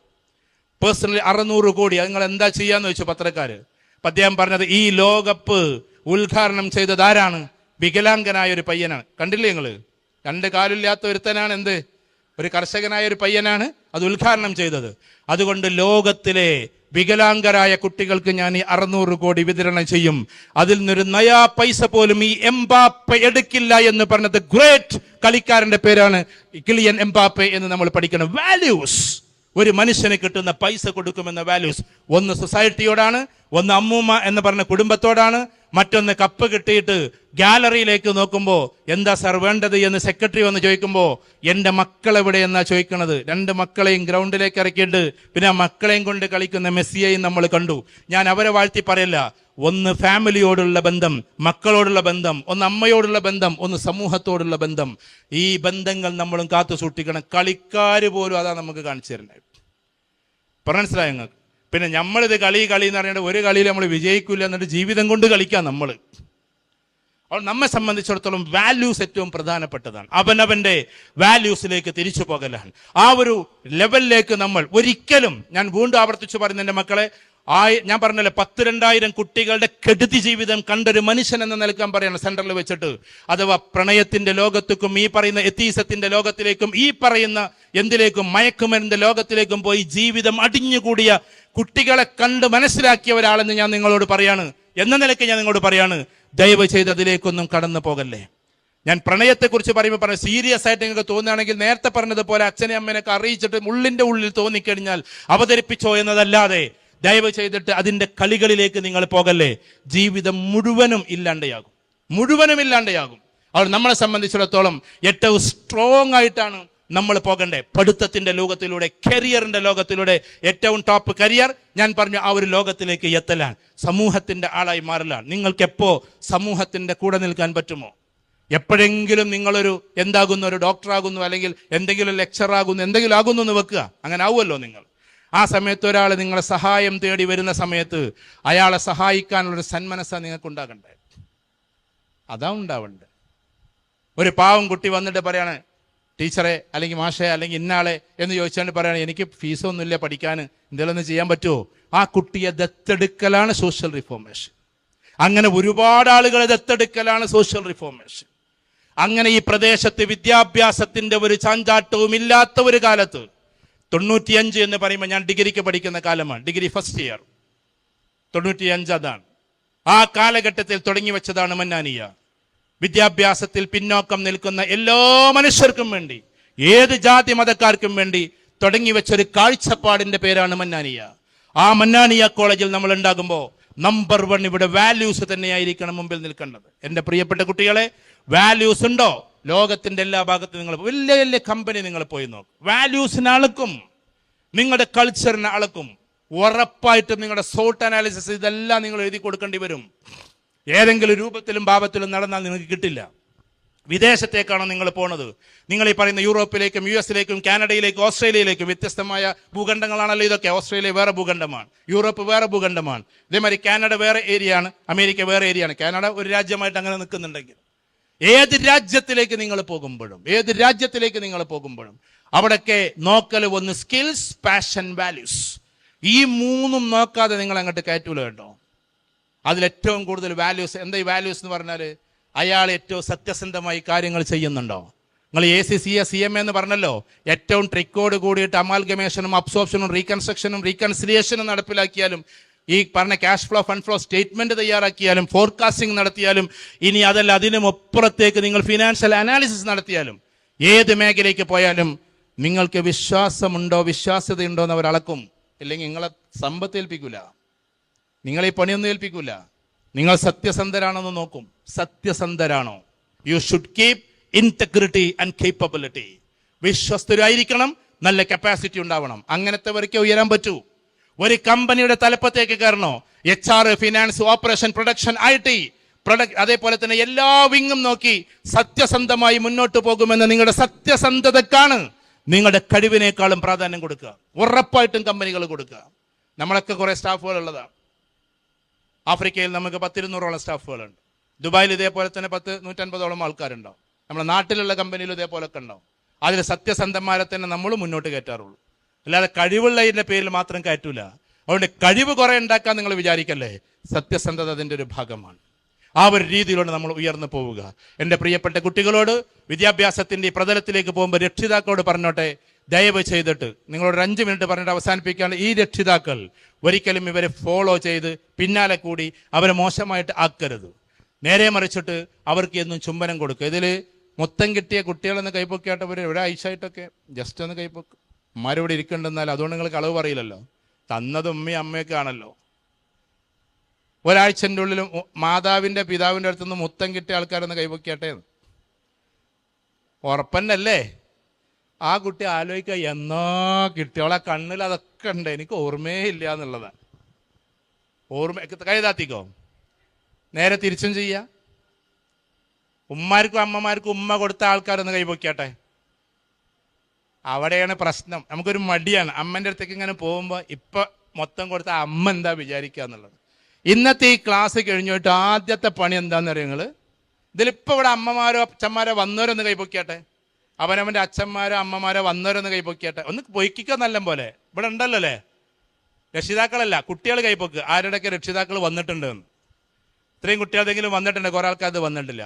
പേഴ്സണലി 600 കോടി. അത് നിങ്ങൾ എന്താ ചെയ്യാന്ന് ചോദിച്ചു പത്രക്കാര്. അപ്പൊ അദ്ദേഹം പറഞ്ഞത്, ഈ ലോകകപ്പ് ഉദ്ഘാടനം ചെയ്തത് ആരാണ്? വികലാംഗനായ ഒരു പയ്യനാണ്. കണ്ടില്ലേ നിങ്ങള്? 2 കാലില്ലാത്ത ഒരുത്തനാണ് എന്ത് ഒരു കർഷകനായ ഒരു പയ്യനാണ് അത് ഉദ്ഘാടനം ചെയ്തത്. അതുകൊണ്ട് ലോകത്തിലെ വികലാംഗരായ കുട്ടികൾക്ക് ഞാൻ ഈ 600 കോടി വിതരണം ചെയ്യും, അതിൽ നിന്നൊരു നയാ പൈസ പോലും ഈ എംബാപ്പെ എടുക്കില്ല എന്ന് പറഞ്ഞത് ഗ്രേറ്റ് കളിക്കാരന്റെ പേരാണ് കിലിയൻ എംബാപ്പെ എന്ന് നമ്മൾ പഠിക്കണം. വാല്യൂസ്, ഒരു മനുഷ്യന് കിട്ടുന്ന പൈസ കൊടുക്കുമെന്ന വാല്യൂസ്, ഒന്ന് സൊസൈറ്റിയോടാണ്, ഒന്ന് അമ്മൂമ്മ എന്ന് പറഞ്ഞ കുടുംബത്തോടാണ്, മറ്റൊന്ന് കപ്പ് കിട്ടിയിട്ട് ഗാലറിയിലേക്ക് നോക്കുമ്പോൾ എന്താ സാർ വേണ്ടത് എന്ന് സെക്രട്ടറി വന്ന് ചോദിക്കുമ്പോൾ എൻ്റെ മക്കളെവിടെ എന്നാ ചോദിക്കണത്. 2 മക്കളെയും ഗ്രൗണ്ടിലേക്ക് ഇറക്കിയിട്ട് പിന്നെ ആ മക്കളെയും കൊണ്ട് കളിക്കുന്ന മെസ്സിയെയും നമ്മൾ കണ്ടു. ഞാൻ അവരെ വാഴ്ത്തി പറയില്ല. ഒന്ന് ഫാമിലിയോടുള്ള ബന്ധം, മക്കളോടുള്ള ബന്ധം, ഒന്ന് അമ്മയോടുള്ള ബന്ധം, ഒന്ന് സമൂഹത്തോടുള്ള ബന്ധം. ഈ ബന്ധങ്ങൾ നമ്മളും കാത്തു സൂക്ഷിക്കണം. കളിക്കാർ പോലും അതാ നമുക്ക് കാണിച്ചു തരുന്നത്. മനസ്സിലായോ നിങ്ങൾക്ക്? പിന്നെ നമ്മളിത് കളി എന്ന് പറഞ്ഞിട്ട് ഒരു കളിയിൽ നമ്മൾ വിജയിക്കില്ല എന്നിട്ട് ജീവിതം കൊണ്ട് കളിക്കാം നമ്മൾ. അപ്പോൾ നമ്മെ സംബന്ധിച്ചിടത്തോളം വാല്യൂസ് ഏറ്റവും പ്രധാനപ്പെട്ടതാണ്. അവനവന്റെ വാല്യൂസിലേക്ക് തിരിച്ചു പോകലാണ്. ആ ഒരു ലെവലിലേക്ക് നമ്മൾ ഒരിക്കലും, ഞാൻ വീണ്ടും ആവർത്തിച്ചു പറയുന്ന എൻ്റെ മക്കളെ, ഞാൻ പറഞ്ഞല്ലേ 10,000-2000 കുട്ടികളുടെ കെടുതി ജീവിതം കണ്ടൊരു മനുഷ്യൻ എന്ന നിലക്കാൻ പറയണം സെന്ററിൽ വെച്ചിട്ട്. അഥവാ പ്രണയത്തിന്റെ ലോകത്തേക്കും ഈ പറയുന്ന എത്തീസത്തിന്റെ ലോകത്തിലേക്കും ഈ പറയുന്ന എന്തിലേക്കും മയക്കുമരുന്നിന്റെ ലോകത്തിലേക്കും പോയി ജീവിതം അടിഞ്ഞുകൂടിയ കുട്ടികളെ കണ്ട് മനസ്സിലാക്കിയ ഒരാളെന്ന് ഞാൻ നിങ്ങളോട് പറയാണ്, എന്ന നിലയ്ക്ക് ഞാൻ നിങ്ങളോട് പറയാണ്, ദയവ് ചെയ്ത് അതിലേക്കൊന്നും കടന്നു പോകല്ലേ. ഞാൻ പ്രണയത്തെക്കുറിച്ച് പറയുമ്പോൾ സീരിയസ് ആയിട്ട് നിങ്ങൾക്ക് തോന്നുകയാണെങ്കിൽ നേരത്തെ പറഞ്ഞതുപോലെ അച്ഛനെ അമ്മേനൊക്കെ അറിയിച്ചിട്ട് ഉള്ളിന്റെ ഉള്ളിൽ തോന്നിക്കഴിഞ്ഞാൽ അവതരിപ്പിച്ചോ എന്നതല്ലാതെ ദയവ് ചെയ്തിട്ട് അതിന്റെ കളികളിലേക്ക് നിങ്ങൾ പോകല്ലേ. ജീവിതം മുഴുവനും ഇല്ലാണ്ടയാകും. അപ്പോൾ നമ്മളെ സംബന്ധിച്ചിടത്തോളം ഏറ്റവും സ്ട്രോങ് ആയിട്ടാണ് നമ്മൾ പോകണ്ടേ. പഠിത്തത്തിന്റെ ലോകത്തിലൂടെ, കരിയറിന്റെ ലോകത്തിലൂടെ, ഏറ്റവും ടോപ്പ് കരിയർ ഞാൻ പറഞ്ഞു ആ ഒരു ലോകത്തിലേക്ക് എത്തലാണ്. സമൂഹത്തിന്റെ ആളായി മാറലാണ്. നിങ്ങൾക്ക് എപ്പോ സമൂഹത്തിന്റെ കൂടെ നിൽക്കാൻ പറ്റുമോ? എപ്പോഴെങ്കിലും നിങ്ങളൊരു എന്താകുന്നു, ഒരു ഡോക്ടറാകുന്നു, അല്ലെങ്കിൽ എന്തെങ്കിലും ലെക്ചറാകുന്നു, എന്തെങ്കിലും ആകുന്നു എന്ന് വെക്കുക. അങ്ങനെ ആവുമല്ലോ നിങ്ങൾ. ആ സമയത്ത് ഒരാൾ നിങ്ങളെ സഹായം തേടി വരുന്ന സമയത്ത് അയാളെ സഹായിക്കാനുള്ളൊരു സന്മനസ്സ നിങ്ങൾക്ക് ഉണ്ടാകണ്ടേ. അതാ ഉണ്ടാവണ്ടേ. ഒരു പാവം കുട്ടി വന്നിട്ട് പറയാണ്, ടീച്ചറെ അല്ലെങ്കിൽ മാഷെ അല്ലെങ്കിൽ ഇന്നാളെ എന്ന് ചോദിച്ചാൽ പറയാണ്, എനിക്ക് ഫീസൊന്നുമില്ല, പഠിക്കാൻ എന്തെങ്കിലും ഒന്ന് ചെയ്യാൻ പറ്റുമോ? ആ കുട്ടിയെ ദത്തെടുക്കലാണ് സോഷ്യൽ റിഫോർമേഷൻ. അങ്ങനെ ഒരുപാട് ആളുകളെ ദത്തെടുക്കലാണ് സോഷ്യൽ റിഫോർമേഷൻ. അങ്ങനെ ഈ പ്രദേശത്ത് വിദ്യാഭ്യാസത്തിന്റെ ഒരു ചാഞ്ചാട്ടവും ഇല്ലാത്ത ഒരു കാലത്ത് 95 എന്ന് പറയുമ്പോൾ ഞാൻ ഡിഗ്രിക്ക് പഠിക്കുന്ന കാലമാണ്, ഡിഗ്രി ഫസ്റ്റ് ഇയർ 95. അതാണ് ആ കാലഘട്ടത്തിൽ തുടങ്ങി വെച്ചതാണ് മന്നാനിയ. വിദ്യാഭ്യാസത്തിൽ പിന്നോക്കം നിൽക്കുന്ന എല്ലാ മനുഷ്യർക്കും വേണ്ടി, ഏത് ജാതി മതക്കാർക്കും വേണ്ടി തുടങ്ങി വെച്ചൊരു കാഴ്ചപ്പാടിന്റെ പേരാണ് മന്നാനിയ. ആ മന്നാനിയ കോളേജിൽ നമ്മൾ ഉണ്ടാകുമ്പോൾ നമ്പർ 1 ഇവിടെ വാല്യൂസ് തന്നെയായിരിക്കണം മുമ്പിൽ നിൽക്കേണ്ടത്. എൻ്റെ പ്രിയപ്പെട്ട കുട്ടികളെ, വാല്യൂസ് ഉണ്ടോ? ലോകത്തിന്റെ എല്ലാ ഭാഗത്തും നിങ്ങൾ വലിയ വലിയ കമ്പനി നിങ്ങൾ പോയി നോക്കും, വാല്യൂസിനെ അളക്കും, നിങ്ങളുടെ കൾച്ചറിനെ അളക്കും. ഉറപ്പായിട്ടും നിങ്ങളുടെ സോട്ട് അനാലിസിസ് ഇതെല്ലാം നിങ്ങൾ എഴുതി കൊടുക്കേണ്ടി വരും. ഏതെങ്കിലും രൂപത്തിലും ഭാവത്തിലും നടന്നാൽ നിങ്ങൾക്ക് കിട്ടില്ല. വിദേശത്തേക്കാണോ നിങ്ങൾ പോണത്? നിങ്ങൾ ഈ പറയുന്ന യൂറോപ്പിലേക്കും US-ലേക്കും കാനഡയിലേക്കും ഓസ്ട്രേലിയയിലേക്കും വ്യത്യസ്തമായ ഭൂഖണ്ഡങ്ങളാണല്ലോ ഇതൊക്കെ. ഓസ്ട്രേലിയ വേറെ ഭൂഖണ്ഡമാണ്, യൂറോപ്പ് വേറെ ഭൂഖണ്ഡമാണ്, ഇതേമാതിരി കാനഡ വേറെ ഏരിയയാണ്, അമേരിക്ക വേറെ ഏരിയയാണ്. കാനഡ ഒരു രാജ്യമായിട്ട് അങ്ങനെ നിൽക്കുന്നുണ്ടെങ്കിൽ ഏത് രാജ്യത്തിലേക്ക് നിങ്ങൾ പോകുമ്പോഴും അവിടൊക്കെ നോക്കൽ ഒന്ന് സ്കിൽസ്, പാഷൻ, വാല്യൂസ്. ഈ 3ഉം നോക്കാതെ നിങ്ങൾ അങ്ങോട്ട് കയറ്റൂല കേട്ടോ. അതിലേറ്റവും കൂടുതൽ വാല്യൂസ് എന്താ? ഈ വാല്യൂസ് എന്ന് പറഞ്ഞാൽ അയാൾ ഏറ്റവും സത്യസന്ധമായി കാര്യങ്ങൾ ചെയ്യുന്നുണ്ടോ? നിങ്ങൾ ACCA CMA എന്ന് പറഞ്ഞല്ലോ, ഏറ്റവും ട്രിക്കോട് കൂടിയിട്ട് അമാൽഗമേഷനും അബ്സോർപ്ഷനും റീകൺസ്ട്രക്ഷനും റീകൺസിലിയേഷനും നടപ്പിലാക്കിയാലും, ഈ പറഞ്ഞ cash flow fund flow statement തയ്യാറാക്കിയാലും, ഫോർകാസ്റ്റിംഗ് നടത്തിയാലും, ഇനി അതല്ല അതിനും അപ്പുറത്തേക്ക് നിങ്ങൾ ഫിനാൻഷ്യൽ അനാലിസിസ് നടത്തിയാലും, ഏത് മേഖലയ്ക്ക് പോയാലും നിങ്ങൾക്ക് വിശ്വാസമുണ്ടോ, വിശ്വാസ്യതയുണ്ടോ എന്ന് അവർ അളക്കും. ഇല്ലെങ്കിൽ നിങ്ങളെ സമ്പത്ത് ഏൽപ്പിക്കൂല, നിങ്ങളെ പണിയൊന്നും ഏൽപ്പിക്കൂല. നിങ്ങൾ സത്യസന്ധരാണെന്ന് നോക്കും. സത്യസന്ധരാണോ? You should keep integrity and capability. വിശ്വസ്തരായിരിക്കണം, നല്ല കപ്പാസിറ്റി ഉണ്ടാവണം. അങ്ങനത്തെവർക്ക് ഉയരാൻ പറ്റൂ. ഒരു കമ്പനിയുടെ തലപ്പത്തേക്ക് കയറണോ, HR, finance, operation, production, IT, അതേപോലെ തന്നെ എല്ലാ വിങ്ങും നോക്കി സത്യസന്ധമായി മുന്നോട്ട് പോകുമെന്ന് നിങ്ങളുടെ സത്യസന്ധതക്കാണ് നിങ്ങളുടെ കഴിവിനേക്കാളും പ്രാധാന്യം കൊടുക്കുക. ഉറപ്പായിട്ടും കമ്പനികൾ കൊടുക്കുക. നമ്മളൊക്കെ കുറെ സ്റ്റാഫുകൾ ഉള്ളതാണ്. ആഫ്രിക്കയിൽ നമുക്ക് 100-200ഓളം സ്റ്റാഫുകളുണ്ട്. ദുബായിൽ ഇതേപോലെ തന്നെ 100-150ഓളം ആൾക്കാരുണ്ടാവും. നമ്മുടെ നാട്ടിലുള്ള കമ്പനിയിൽ ഇതേപോലൊക്കെ ഉണ്ടാവും. അതിൽ സത്യസന്ധന്മാരെ തന്നെ നമ്മൾ മുന്നോട്ട് കയറ്റാറുള്ളൂ. അല്ലാതെ കഴിവുള്ളതിൻ്റെ പേരിൽ മാത്രം കയറ്റൂല. അതുകൊണ്ട് കഴിവ് കുറെ ഉണ്ടാക്കാൻ നിങ്ങൾ വിചാരിക്കല്ലേ. സത്യസന്ധത അതിൻ്റെ ഒരു ഭാഗമാണ്. ആ ഒരു രീതിയിലൂടെ നമ്മൾ ഉയർന്നു പോവുക. എൻ്റെ പ്രിയപ്പെട്ട കുട്ടികളോട് വിദ്യാഭ്യാസത്തിൻ്റെ പ്രതലത്തിലേക്ക് പോകുമ്പോൾ രക്ഷിതാക്കളോട് പറഞ്ഞോട്ടെ, ദയവ് ചെയ്തിട്ട് നിങ്ങളോട് 5 മിനിറ്റ് പറഞ്ഞിട്ട് അവസാനിപ്പിക്കാണ്ട്, ഈ രക്ഷിതാക്കൾ ഒരിക്കലും ഇവരെ ഫോളോ ചെയ്ത് പിന്നാലെ കൂടി അവരെ മോശമായിട്ട് ആക്കരുത്. നേരെ മറിച്ചിട്ട് അവർക്ക് എന്നും ചുംബനം കൊടുക്കുക. ഇതിൽ മൊത്തം കിട്ടിയ കുട്ടികളെന്ന് കൈപ്പൊക്കിയാട്ടവർ ഒരാഴ്ചയായിട്ടൊക്കെ ജസ്റ്റ് ഒന്ന് കൈപ്പൊക്കും. ഉമ്മാരിവിടെ ഇരിക്കണ്ടെന്നാൽ അതുകൊണ്ട് നിങ്ങൾ കളവ് പറയില്ലല്ലോ, തന്നത് ഉമ്മയും അമ്മയൊക്കെ ആണല്ലോ. ഒരാഴ്ചൻ്റെ ഉള്ളിലും മാതാവിൻ്റെ പിതാവിൻ്റെ അടുത്തുനിന്ന് മുത്തം കിട്ടിയ ആൾക്കാരൊന്ന് കൈപ്പൊക്കിയാട്ടെ. ഉറപ്പന്നല്ലേ? ആ കുട്ടി ആലോചിക്കുക, എന്നോ കിട്ടിയോളെ കണ്ണിൽ അതൊക്കെ ഉണ്ട്, എനിക്ക് ഓർമ്മയേ ഇല്ല എന്നുള്ളതാണ്. കൈതാത്തിക്കോ. നേരെ തിരിച്ചും ചെയ്യുക. ഉമ്മാർക്കും അമ്മമാർക്കും ഉമ്മ കൊടുത്ത ആൾക്കാരൊന്ന് കൈപ്പൊക്കിയാട്ടെ. അവിടെയാണ് പ്രശ്നം. നമുക്കൊരു മടിയാണ് അമ്മൻ്റെ അടുത്തേക്ക് ഇങ്ങനെ പോകുമ്പോൾ ഇപ്പം മൊത്തം കൊടുത്ത അമ്മ എന്താ വിചാരിക്കുക എന്നുള്ളത്. ഇന്നത്തെ ഈ ക്ലാസ് കഴിഞ്ഞിട്ട് ആദ്യത്തെ പണി എന്താണെന്ന് അറിയാം നിങ്ങൾ? ഇതിലിപ്പോൾ ഇവിടെ അമ്മമാരോ അച്ഛന്മാരോ വന്നവരൊന്ന് കൈപ്പൊക്കിയാട്ടെ. അവനവൻ്റെ അച്ഛന്മാരോ അമ്മമാരോ വന്നവരൊന്ന് കൈപ്പൊക്കിയാട്ടെ. ഒന്ന് പൊയ്ക്കുക നല്ല പോലെ. ഇവിടെ ഉണ്ടല്ലോ അല്ലേ? രക്ഷിതാക്കളല്ല, കുട്ടികൾ കൈപ്പൊക്ക്. ആരുടെയൊക്കെ രക്ഷിതാക്കൾ വന്നിട്ടുണ്ട് എന്ന്. ഇത്രയും കുട്ടികളെങ്കിലും വന്നിട്ടുണ്ട്, കുറേ ആൾക്കാർ അത് വന്നിട്ടില്ല.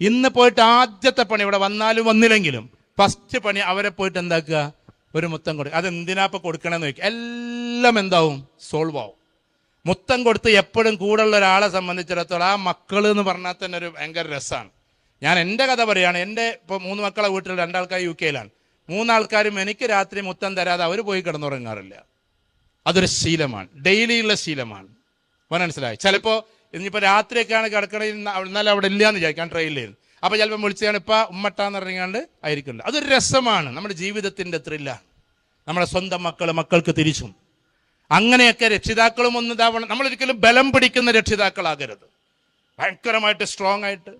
ഇന്ന് പോയിട്ട് ആദ്യത്തെ പണി, ഇവിടെ വന്നാലും വന്നില്ലെങ്കിലും ഫസ്റ്റ് പണി അവരെ പോയിട്ട് എന്താക്കുക? ഒരു മുത്തം കൊടുക്കുക. അതെന്തിനാ ഇപ്പം കൊടുക്കണമെന്ന് ചോദിക്കുക. എല്ലാം എന്താവും? സോൾവ് ആവും. മുത്തം കൊടുത്ത് എപ്പോഴും കൂടെയുള്ള ഒരാളെ സംബന്ധിച്ചിടത്തോളം ആ മക്കൾ എന്ന് പറഞ്ഞാൽ തന്നെ ഒരു ഭയങ്കര രസമാണ്. ഞാൻ എൻ്റെ കഥ പറയുകയാണ്. എൻ്റെ ഇപ്പോൾ 3 മക്കളെ വീട്ടിൽ 2 ആൾക്കാർ UK-ലാണ്. 3 ആൾക്കാരും എനിക്ക് രാത്രി മുത്തം തരാതെ അവർ പോയി കിടന്നുറങ്ങാറില്ല. അതൊരു ശീലമാണ്, ഡെയിലിയുള്ള ശീലമാണ്. മനസ്സിലായി? ചിലപ്പോൾ ഇനിയിപ്പോൾ രാത്രിയൊക്കെയാണ് കിടക്കണേ, എന്നാലും അവിടെ ഇല്ലയെന്ന് വിചാരിക്കാം ട്രെയിനിൽ. അപ്പോൾ ചിലപ്പോൾ വിളിച്ചാണ് ഇപ്പം ഉമ്മട്ടാന്ന് ഇറങ്ങിയാണ്ട് ആയിരിക്കുന്നുണ്ട്. അതൊരു രസമാണ്, നമ്മുടെ ജീവിതത്തിൻ്റെ ത്രില്ലാണ്. നമ്മുടെ സ്വന്തം മക്കൾക്ക് തിരിച്ചും അങ്ങനെയൊക്കെ രക്ഷിതാക്കളും ഒന്ന് ഇതാവണം. നമ്മളൊരിക്കലും ബലം പിടിക്കുന്ന രക്ഷിതാക്കളാകരുത്. ഭയങ്കരമായിട്ട് സ്ട്രോങ് ആയിട്ട്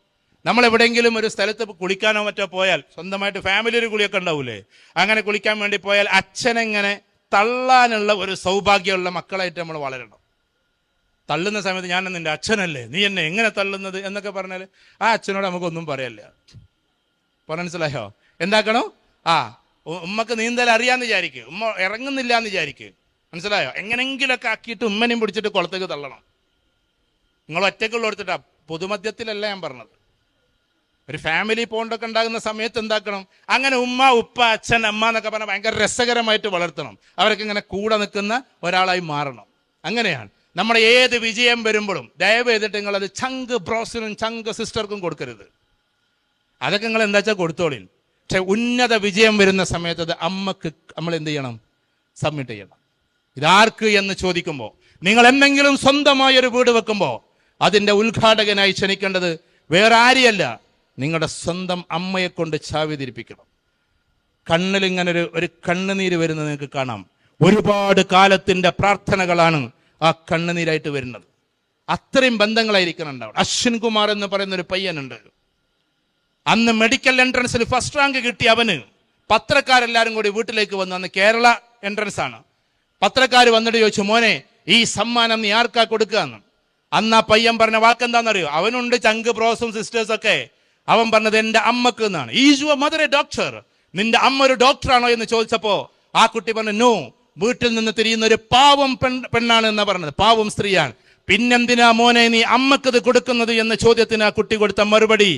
നമ്മൾ എവിടെയെങ്കിലും ഒരു സ്ഥലത്ത് കുളിക്കാനോ മറ്റോ പോയാൽ, സ്വന്തമായിട്ട് ഫാമിലി ഒരു കുളിയൊക്കെ ഉണ്ടാവൂലേ, അങ്ങനെ കുളിക്കാൻ വേണ്ടി പോയാൽ അച്ഛനെങ്ങനെ തള്ളാനുള്ള ഒരു സൗഭാഗ്യമുള്ള മക്കളായിട്ട് നമ്മൾ വളരണം. തള്ളുന്ന സമയത്ത് ഞാൻ നിന്റെ അച്ഛനല്ലേ, നീ എന്നെ എങ്ങനെ തള്ളുന്നത് എന്നൊക്കെ പറഞ്ഞാൽ ആ അച്ഛനോട് നമുക്കൊന്നും പറയല്ല. മനസ്സിലായോ? എന്താക്കണോ? ഉമ്മക്ക് നീന്തൽ അറിയാന്ന് വിചാരിക്കുക, ഉമ്മ ഇറങ്ങുന്നില്ല എന്ന് വിചാരിക്കുക. മനസ്സിലായോ? എങ്ങനെങ്കിലൊക്കെ ആക്കിയിട്ട് ഉമ്മനെയും പിടിച്ചിട്ട് കുളത്തേക്ക് തള്ളണം. നിങ്ങൾ ഒറ്റക്കുള്ള കൊടുത്തിട്ടാ, പൊതുമധ്യത്തിലല്ല ഞാൻ പറഞ്ഞത്. ഒരു ഫാമിലി പോണ്ടൊക്കെ ഉണ്ടാകുന്ന സമയത്ത് എന്താക്കണം? അങ്ങനെ ഉമ്മ ഉപ്പ അച്ഛൻ അമ്മ എന്നൊക്കെ പറഞ്ഞാൽ ഭയങ്കര രസകരമായിട്ട് വളർത്തണം. അവരൊക്കെ ഇങ്ങനെ കൂടെ നിൽക്കുന്ന ഒരാളായി മാറണം. അങ്ങനെയാണ് നമ്മുടെ ഏത് വിജയം വരുമ്പോഴും ദയവ് ചെയ്തിട്ട് നിങ്ങളത് ചങ്ക് ബ്രോസിനും ചങ്ക് സിസ്റ്റർക്കും കൊടുക്കരുത്. അതൊക്കെ നിങ്ങൾ എന്താ വെച്ചാൽ കൊടുത്തോളിൻ. പക്ഷെ ഉന്നത വിജയം വരുന്ന സമയത്ത് അത് അമ്മക്ക് നമ്മൾ എന്ത് ചെയ്യണം? സബ്മിറ്റ് ചെയ്യണം. ഇതാർക്ക് എന്ന് ചോദിക്കുമ്പോൾ, നിങ്ങൾ എന്തെങ്കിലും സ്വന്തമായി ഒരു വീട് വെക്കുമ്പോൾ അതിൻ്റെ ഉദ്ഘാടകനായി ക്ഷണിക്കേണ്ടത് വേറെ ആരെയല്ല, നിങ്ങളുടെ സ്വന്തം അമ്മയെ കൊണ്ട് ചാവി തിരിപ്പിക്കണം. കണ്ണിൽ ഇങ്ങനെ ഒരു കണ്ണുനീര് വരുന്നത് നിങ്ങൾക്ക് കാണാം. ഒരുപാട് കാലത്തിൻ്റെ പ്രാർത്ഥനകളാണ് ആ കണ്ണുനീരായിട്ട് വരുന്നത്. അത്രയും ബന്ധങ്ങളായിരിക്കണം ഉണ്ടാവും. അശ്വിൻ കുമാർ എന്ന് പറയുന്ന ഒരു പയ്യനുണ്ട്. അന്ന് മെഡിക്കൽ എൻട്രൻസിൽ ഫസ്റ്റ് റാങ്ക് കിട്ടി. അവന് പത്രക്കാരെല്ലാവരും കൂടി വീട്ടിലേക്ക് വന്നു. അന്ന് കേരള എൻട്രൻസ് ആണ്. പത്രക്കാർ വന്നിട്ട് ചോദിച്ചു, മോനെ ഈ സമ്മാനം നീ ആർക്കാ കൊടുക്കുക എന്ന്. അന്ന് ആ പയ്യൻ പറഞ്ഞ വാക്കെന്താണെന്നറിയോ? അവനുണ്ട് ചങ്ക് ബ്രോസും സിസ്റ്റേഴ്സൊക്കെ. അവൻ പറഞ്ഞത് എൻ്റെ അമ്മക്ക് എന്നാണ്. Is your mother A doctor? നിന്റെ അമ്മ ഒരു ഡോക്ടറാണോ എന്ന് ചോദിച്ചപ്പോ ആ കുട്ടി പറഞ്ഞു, നോ, വീട്ടിൽ നിന്ന് തിരിയുന്ന ഒരു പാവം പെണ്ണാണ് എന്നാ പറഞ്ഞത്, പാവം സ്ത്രീയാണ്. പിന്നെന്തിനാ മോനെ നീ അമ്മക്കത് കൊടുക്കുന്നത് എന്ന ചോദ്യത്തിന് ആ കുട്ടി കൊടുത്ത മറുപടി,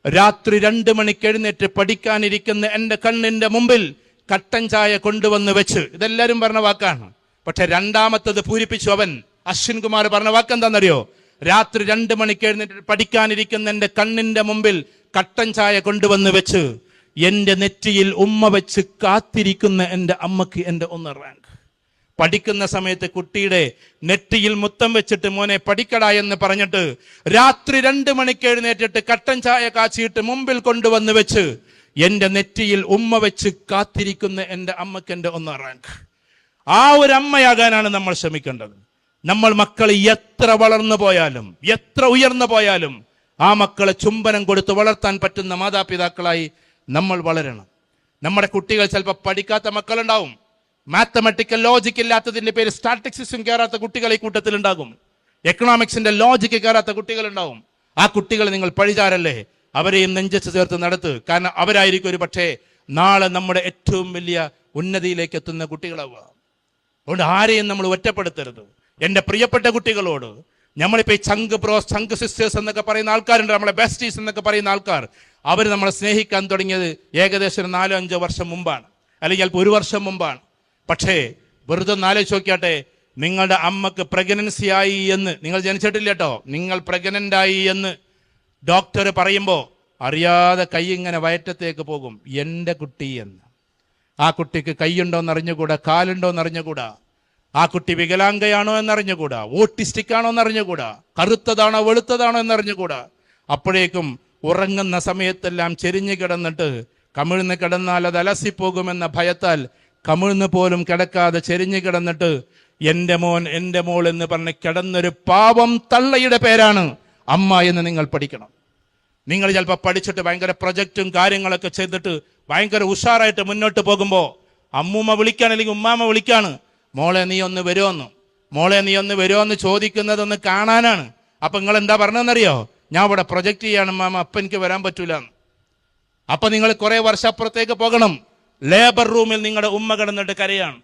രാത്രി 2 മണിക്ക് എഴുന്നേറ്റ് പഠിക്കാനിരിക്കുന്ന എൻ്റെ കണ്ണിന്റെ മുമ്പിൽ കട്ടൻ ചായ കൊണ്ടുവന്ന് വെച്ച്. ഇതെല്ലാവരും പറഞ്ഞ വാക്കാണ്. പക്ഷെ രണ്ടാമത്തത് പൂരിപ്പിച്ചു അവൻ. അശ്വിൻ കുമാർ പറഞ്ഞ വാക്കെന്താണെന്നറിയോ? രാത്രി 2 മണിക്ക് എഴുന്നേറ്റ് പഠിക്കാനിരിക്കുന്ന എൻ്റെ കണ്ണിന്റെ മുമ്പിൽ കട്ടൻ ചായ കൊണ്ടുവന്ന് വെച്ച് എൻ്റെ നെറ്റിയിൽ ഉമ്മ വെച്ച് കാത്തിരിക്കുന്ന എൻ്റെ അമ്മക്ക് എൻ്റെ 1 റാങ്ക്. പഠിക്കുന്ന സമയത്ത് കുട്ടിയുടെ നെറ്റിയിൽ മുത്തം വെച്ചിട്ട് മോനെ പഠിക്കടാ എന്ന് പറഞ്ഞിട്ട് രാത്രി 2 മണിക്ക് എഴുന്നേറ്റിട്ട് കട്ടൻ ചായ കാച്ചിയിട്ട് മുമ്പിൽ കൊണ്ടുവന്ന് വെച്ച് എൻ്റെ നെറ്റിയിൽ ഉമ്മ വെച്ച് കാത്തിരിക്കുന്ന എൻ്റെ അമ്മക്ക് എൻ്റെ 1 റാങ്ക്. ആ ഒരു അമ്മയാകാനാണ് നമ്മൾ ശ്രമിക്കേണ്ടത്. നമ്മൾ മക്കൾ എത്ര വളർന്നു പോയാലും എത്ര ഉയർന്നു പോയാലും ആ മക്കളെ ചുംബനം കൊടുത്ത് വളർത്താൻ പറ്റുന്ന മാതാപിതാക്കളായി നമ്മൾ വളരണം. നമ്മുടെ കുട്ടികൾ ചിലപ്പോൾ പഠിക്കാത്ത മക്കളുണ്ടാവും. മാത്തമാറ്റിക്കൽ ലോജിക് ഇല്ലാത്തതിന്റെ പേര് സ്റ്റാറ്റിസ്റ്റിക്സും കയറാത്ത കുട്ടികൾ ഈ കൂട്ടത്തിലുണ്ടാകും. എക്കണോമിക്സിന്റെ ലോജിക്ക് കയറാത്ത കുട്ടികളുണ്ടാവും. ആ കുട്ടികളെ നിങ്ങൾ പഴിചാരല്ലേ, അവരെയും നെഞ്ചച്ച് ചേർത്ത് നടത്ത്. കാരണം അവരായിരിക്കും ഒരു പക്ഷേ നാളെ നമ്മുടെ ഏറ്റവും വലിയ ഉന്നതിയിലേക്ക് എത്തുന്ന കുട്ടികളാവുക. അതുകൊണ്ട് ആരെയും നമ്മൾ ഒറ്റപ്പെടുത്തരുത്. എൻ്റെ പ്രിയപ്പെട്ട കുട്ടികളോട് നമ്മളിപ്പോ ഈ ചങ്ക് ബ്രോസ്, ചങ്ക് സിസ്റ്റേഴ്സ് എന്നൊക്കെ പറയുന്ന ആൾക്കാരുണ്ട്, നമ്മളെ ബെസ്റ്റീസ് എന്നൊക്കെ പറയുന്ന ആൾക്കാർ. അവർ നമ്മളെ സ്നേഹിക്കാൻ തുടങ്ങിയത് ഏകദേശം 4-5 വർഷം മുമ്പാണ്, അല്ലെങ്കിൽ ചിലപ്പോൾ 1 വർഷം മുമ്പാണ്. പക്ഷേ വെറുതെ ഒന്ന് ആലോചിച്ച് നോക്കിയാട്ടെ, നിങ്ങളുടെ അമ്മക്ക് പ്രഗ്നൻസി ആയി എന്ന്, നിങ്ങൾ ജനിച്ചിട്ടില്ല കേട്ടോ, നിങ്ങൾ പ്രഗ്നന്റ് ആയി എന്ന് ഡോക്ടർ പറയുമ്പോൾ അറിയാതെ കൈ ഇങ്ങനെ വയറ്റത്തേക്ക് പോകും, എൻ്റെ കുട്ടി എന്ന്. ആ കുട്ടിക്ക് കൈയുണ്ടോയെന്ന് അറിഞ്ഞുകൂടാ, കാലുണ്ടോയെന്ന് അറിഞ്ഞുകൂടാ, ആ കുട്ടി വികലാംഗയാണോ എന്നറിഞ്ഞുകൂടാ, ഓട്ടിസ്റ്റിക് ആണോ എന്നറിഞ്ഞുകൂടാ, കറുത്തതാണോ വെളുത്തതാണോ എന്നറിഞ്ഞുകൂടാ. അപ്പോഴേക്കും ഉറങ്ങുന്ന സമയത്തെല്ലാം ചെരിഞ്ഞു കിടന്നിട്ട്, കമിഴ്ന്ന് കിടന്നാൽ അത് അലസിപ്പോകുമെന്ന ഭയത്താൽ കമിഴ്ന്ന് പോലും കിടക്കാതെ ചെരിഞ്ഞു കിടന്നിട്ട് എൻ്റെ മോൻ എൻ്റെ മോൾ എന്ന് പറഞ്ഞ് കിടന്നൊരു പാവം തള്ളയുടെ പേരാണ് അമ്മ എന്ന് നിങ്ങൾ പഠിക്കണം. നിങ്ങൾ ചിലപ്പോൾ പഠിച്ചിട്ട് ഭയങ്കര പ്രൊജക്റ്റും കാര്യങ്ങളൊക്കെ ചെയ്തിട്ട് ഭയങ്കര ഉഷാറായിട്ട് മുന്നോട്ട് പോകുമ്പോൾ അമ്മൂമ്മ വിളിക്കാണ്, അല്ലെങ്കിൽ ഉമ്മാമ്മ വിളിക്കാണ്, മോളെ നീ ഒന്ന് വരുമോന്ന്, മോളെ നീ ഒന്ന് വരുമോന്ന് ചോദിക്കുന്നതൊന്ന് കാണാനാണ്. അപ്പൊ നിങ്ങൾ എന്താ പറഞ്ഞതെന്നറിയോ? ഞാൻ ഇവിടെ പ്രൊജക്റ്റ് ചെയ്യാണ് മാമ, അപ്പൊ എനിക്ക് വരാൻ പറ്റൂല. അപ്പൊ നിങ്ങൾ കുറെ വർഷം അപ്പുറത്തേക്ക് പോകണം. ലേബർ റൂമിൽ നിങ്ങളുടെ ഉമ്മ കിടന്നിട്ട് കരയാണ്,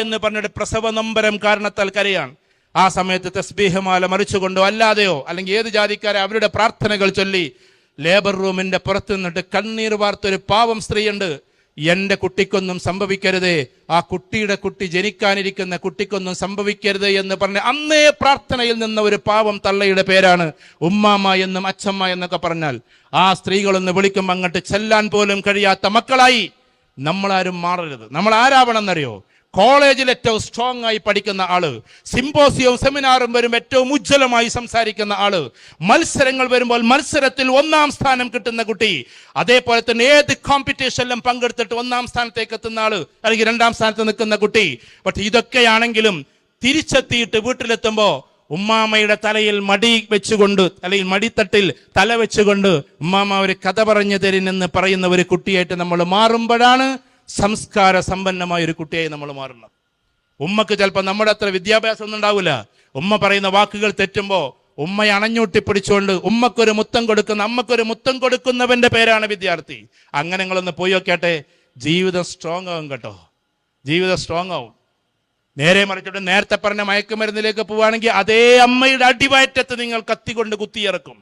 എന്ന് പറഞ്ഞിട്ട് പ്രസവ നൊമ്പരം കാരണത്താൽ കരയാണ്. ആ സമയത്ത് തസ്ബീഹമാല മറിച്ചുകൊണ്ടോ അല്ലാതെയോ, അല്ലെങ്കിൽ ഏത് ജാതിക്കാരെ അവരുടെ പ്രാർത്ഥനകൾ ചൊല്ലി ലേബർ റൂമിന്റെ പുറത്ത് നിന്നിട്ട് കണ്ണീർ വാർത്തൊരു പാവം സ്ത്രീയുണ്ട്. എൻ്റെ കുട്ടിക്കൊന്നും സംഭവിക്കരുതേ, ആ കുട്ടിയുടെ കുട്ടി, ജനിക്കാനിരിക്കുന്ന കുട്ടിക്കൊന്നും സംഭവിക്കരുത് എന്ന് പറഞ്ഞ് അന്നേ പ്രാർത്ഥനയിൽ നിന്ന ഒരു പാവം തള്ളയുടെ പേരാണ് ഉമ്മാമ്മ എന്നും അച്ഛമ്മ എന്നൊക്കെ പറഞ്ഞാൽ. ആ സ്ത്രീകളൊന്ന് വിളിക്കുമ്പോൾ അങ്ങോട്ട് ചെല്ലാൻ പോലും കഴിയാത്ത മക്കളായി നമ്മളാരും മാറരുത്. നമ്മൾ ആരാവണം എന്നറിയോ? കോളേജിൽ ഏറ്റവും സ്ട്രോങ് ആയി പഠിക്കുന്ന ആള്, സിംപോസിയവും സെമിനാറും വരുമ്പോൾ ഏറ്റവും ഉജ്ജ്വലമായി സംസാരിക്കുന്ന ആള്, മത്സരങ്ങൾ വരുമ്പോൾ മത്സരത്തിൽ 1-ാം സ്ഥാനം കിട്ടുന്ന കുട്ടി, അതേപോലെ തന്നെ ഏത് കോമ്പറ്റീഷനിലും പങ്കെടുത്തിട്ട് 1-ാം സ്ഥാനത്തേക്ക് എത്തുന്ന ആള്, അല്ലെങ്കിൽ 2-ാം സ്ഥാനത്ത് നിൽക്കുന്ന കുട്ടി. പക്ഷെ ഇതൊക്കെയാണെങ്കിലും തിരിച്ചെത്തിയിട്ട് വീട്ടിലെത്തുമ്പോ ഉമ്മാമ്മയുടെ തലയിൽ മടി വെച്ചുകൊണ്ട്, അല്ലെങ്കിൽ മടിത്തട്ടിൽ തല വെച്ചുകൊണ്ട് ഉമ്മാമ്മ ഒരു കഥ പറഞ്ഞു തരുന്നെന്ന് പറയുന്ന ഒരു കുട്ടിയായിട്ട് നമ്മൾ മാറുമ്പോഴാണ് സംസ്കാര സമ്പന്നമായ ഒരു കുട്ടിയായി നമ്മൾ മാറുന്നത്. ഉമ്മക്ക് ചിലപ്പോൾ നമ്മുടെ അത്ര വിദ്യാഭ്യാസം ഒന്നും ഉണ്ടാവില്ല. ഉമ്മ പറയുന്ന വാക്കുകൾ തെറ്റുമ്പോൾ ഉമ്മയെ അണഞ്ഞൂട്ടി പിടിച്ചുകൊണ്ട് ഉമ്മക്കൊരു മുത്തം കൊടുക്കുന്ന, അമ്മക്കൊരു മുത്തം കൊടുക്കുന്നവന്റെ പേരാണ് വിദ്യാർത്ഥി. അങ്ങനെ നിങ്ങളൊന്ന് പോയി നോക്കിയാട്ടെ, ജീവിതം സ്ട്രോങ് ആവും കേട്ടോ, ജീവിതം സ്ട്രോങ് ആവും. നേരെ മറിച്ചിട്ട് നേരത്തെ പറഞ്ഞ മയക്കുമരുന്നിലേക്ക് പോവുകയാണെങ്കിൽ അതേ അമ്മയുടെ അടിവയറ്റത്ത് നിങ്ങൾ കത്തിക്കൊണ്ട് കുത്തിയിറക്കും.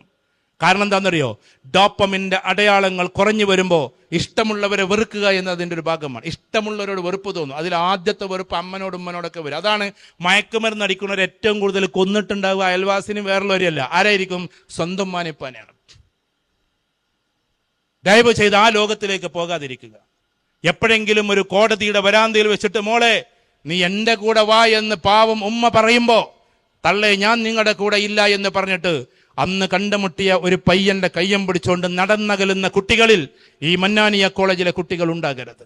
കാരണം എന്താണെന്നറിയോ? ഡോപ്പമിന്റെ അടയാളങ്ങൾ കുറഞ്ഞു വരുമ്പോൾ ഇഷ്ടമുള്ളവരെ വെറുക്കുക എന്നതിൻ്റെ ഒരു ഭാഗമാണ്. ഇഷ്ടമുള്ളവരോട് വെറുപ്പ് തോന്നും. അതിൽ ആദ്യത്തെ വെറുപ്പ് അമ്മനോട് ഉമ്മനോടൊക്കെ വരും. അതാണ് മയക്കുമരുന്ന് അടിക്കുന്നവർ ഏറ്റവും കൂടുതൽ കൊന്നിട്ടുണ്ടാവുക. അയൽവാസിന് വേറുള്ളവരല്ല, ആരായിരിക്കും? സ്വന്തം മാനിപ്പാനെയാണ്. ദയവ് ചെയ്ത് ആ ലോകത്തിലേക്ക് പോകാതിരിക്കുക. എപ്പോഴെങ്കിലും ഒരു കോടതിയുടെ വരാന്തയിൽ വെച്ചിട്ട് മോളെ നീ എൻ്റെ കൂടെ വാ എന്ന് പാവം ഉമ്മ പറയുമ്പോ തള്ളേ ഞാൻ നിങ്ങളുടെ കൂടെ ഇല്ല എന്ന് പറഞ്ഞിട്ട് അന്ന് കണ്ടുമുട്ടിയ ഒരു പയ്യന്റെ കയ്യം പിടിച്ചുകൊണ്ട് നടന്നകലുന്ന കുട്ടികളിൽ ഈ മന്നാനിയ കോളേജിലെ കുട്ടികൾ ഉണ്ടാകരുത്.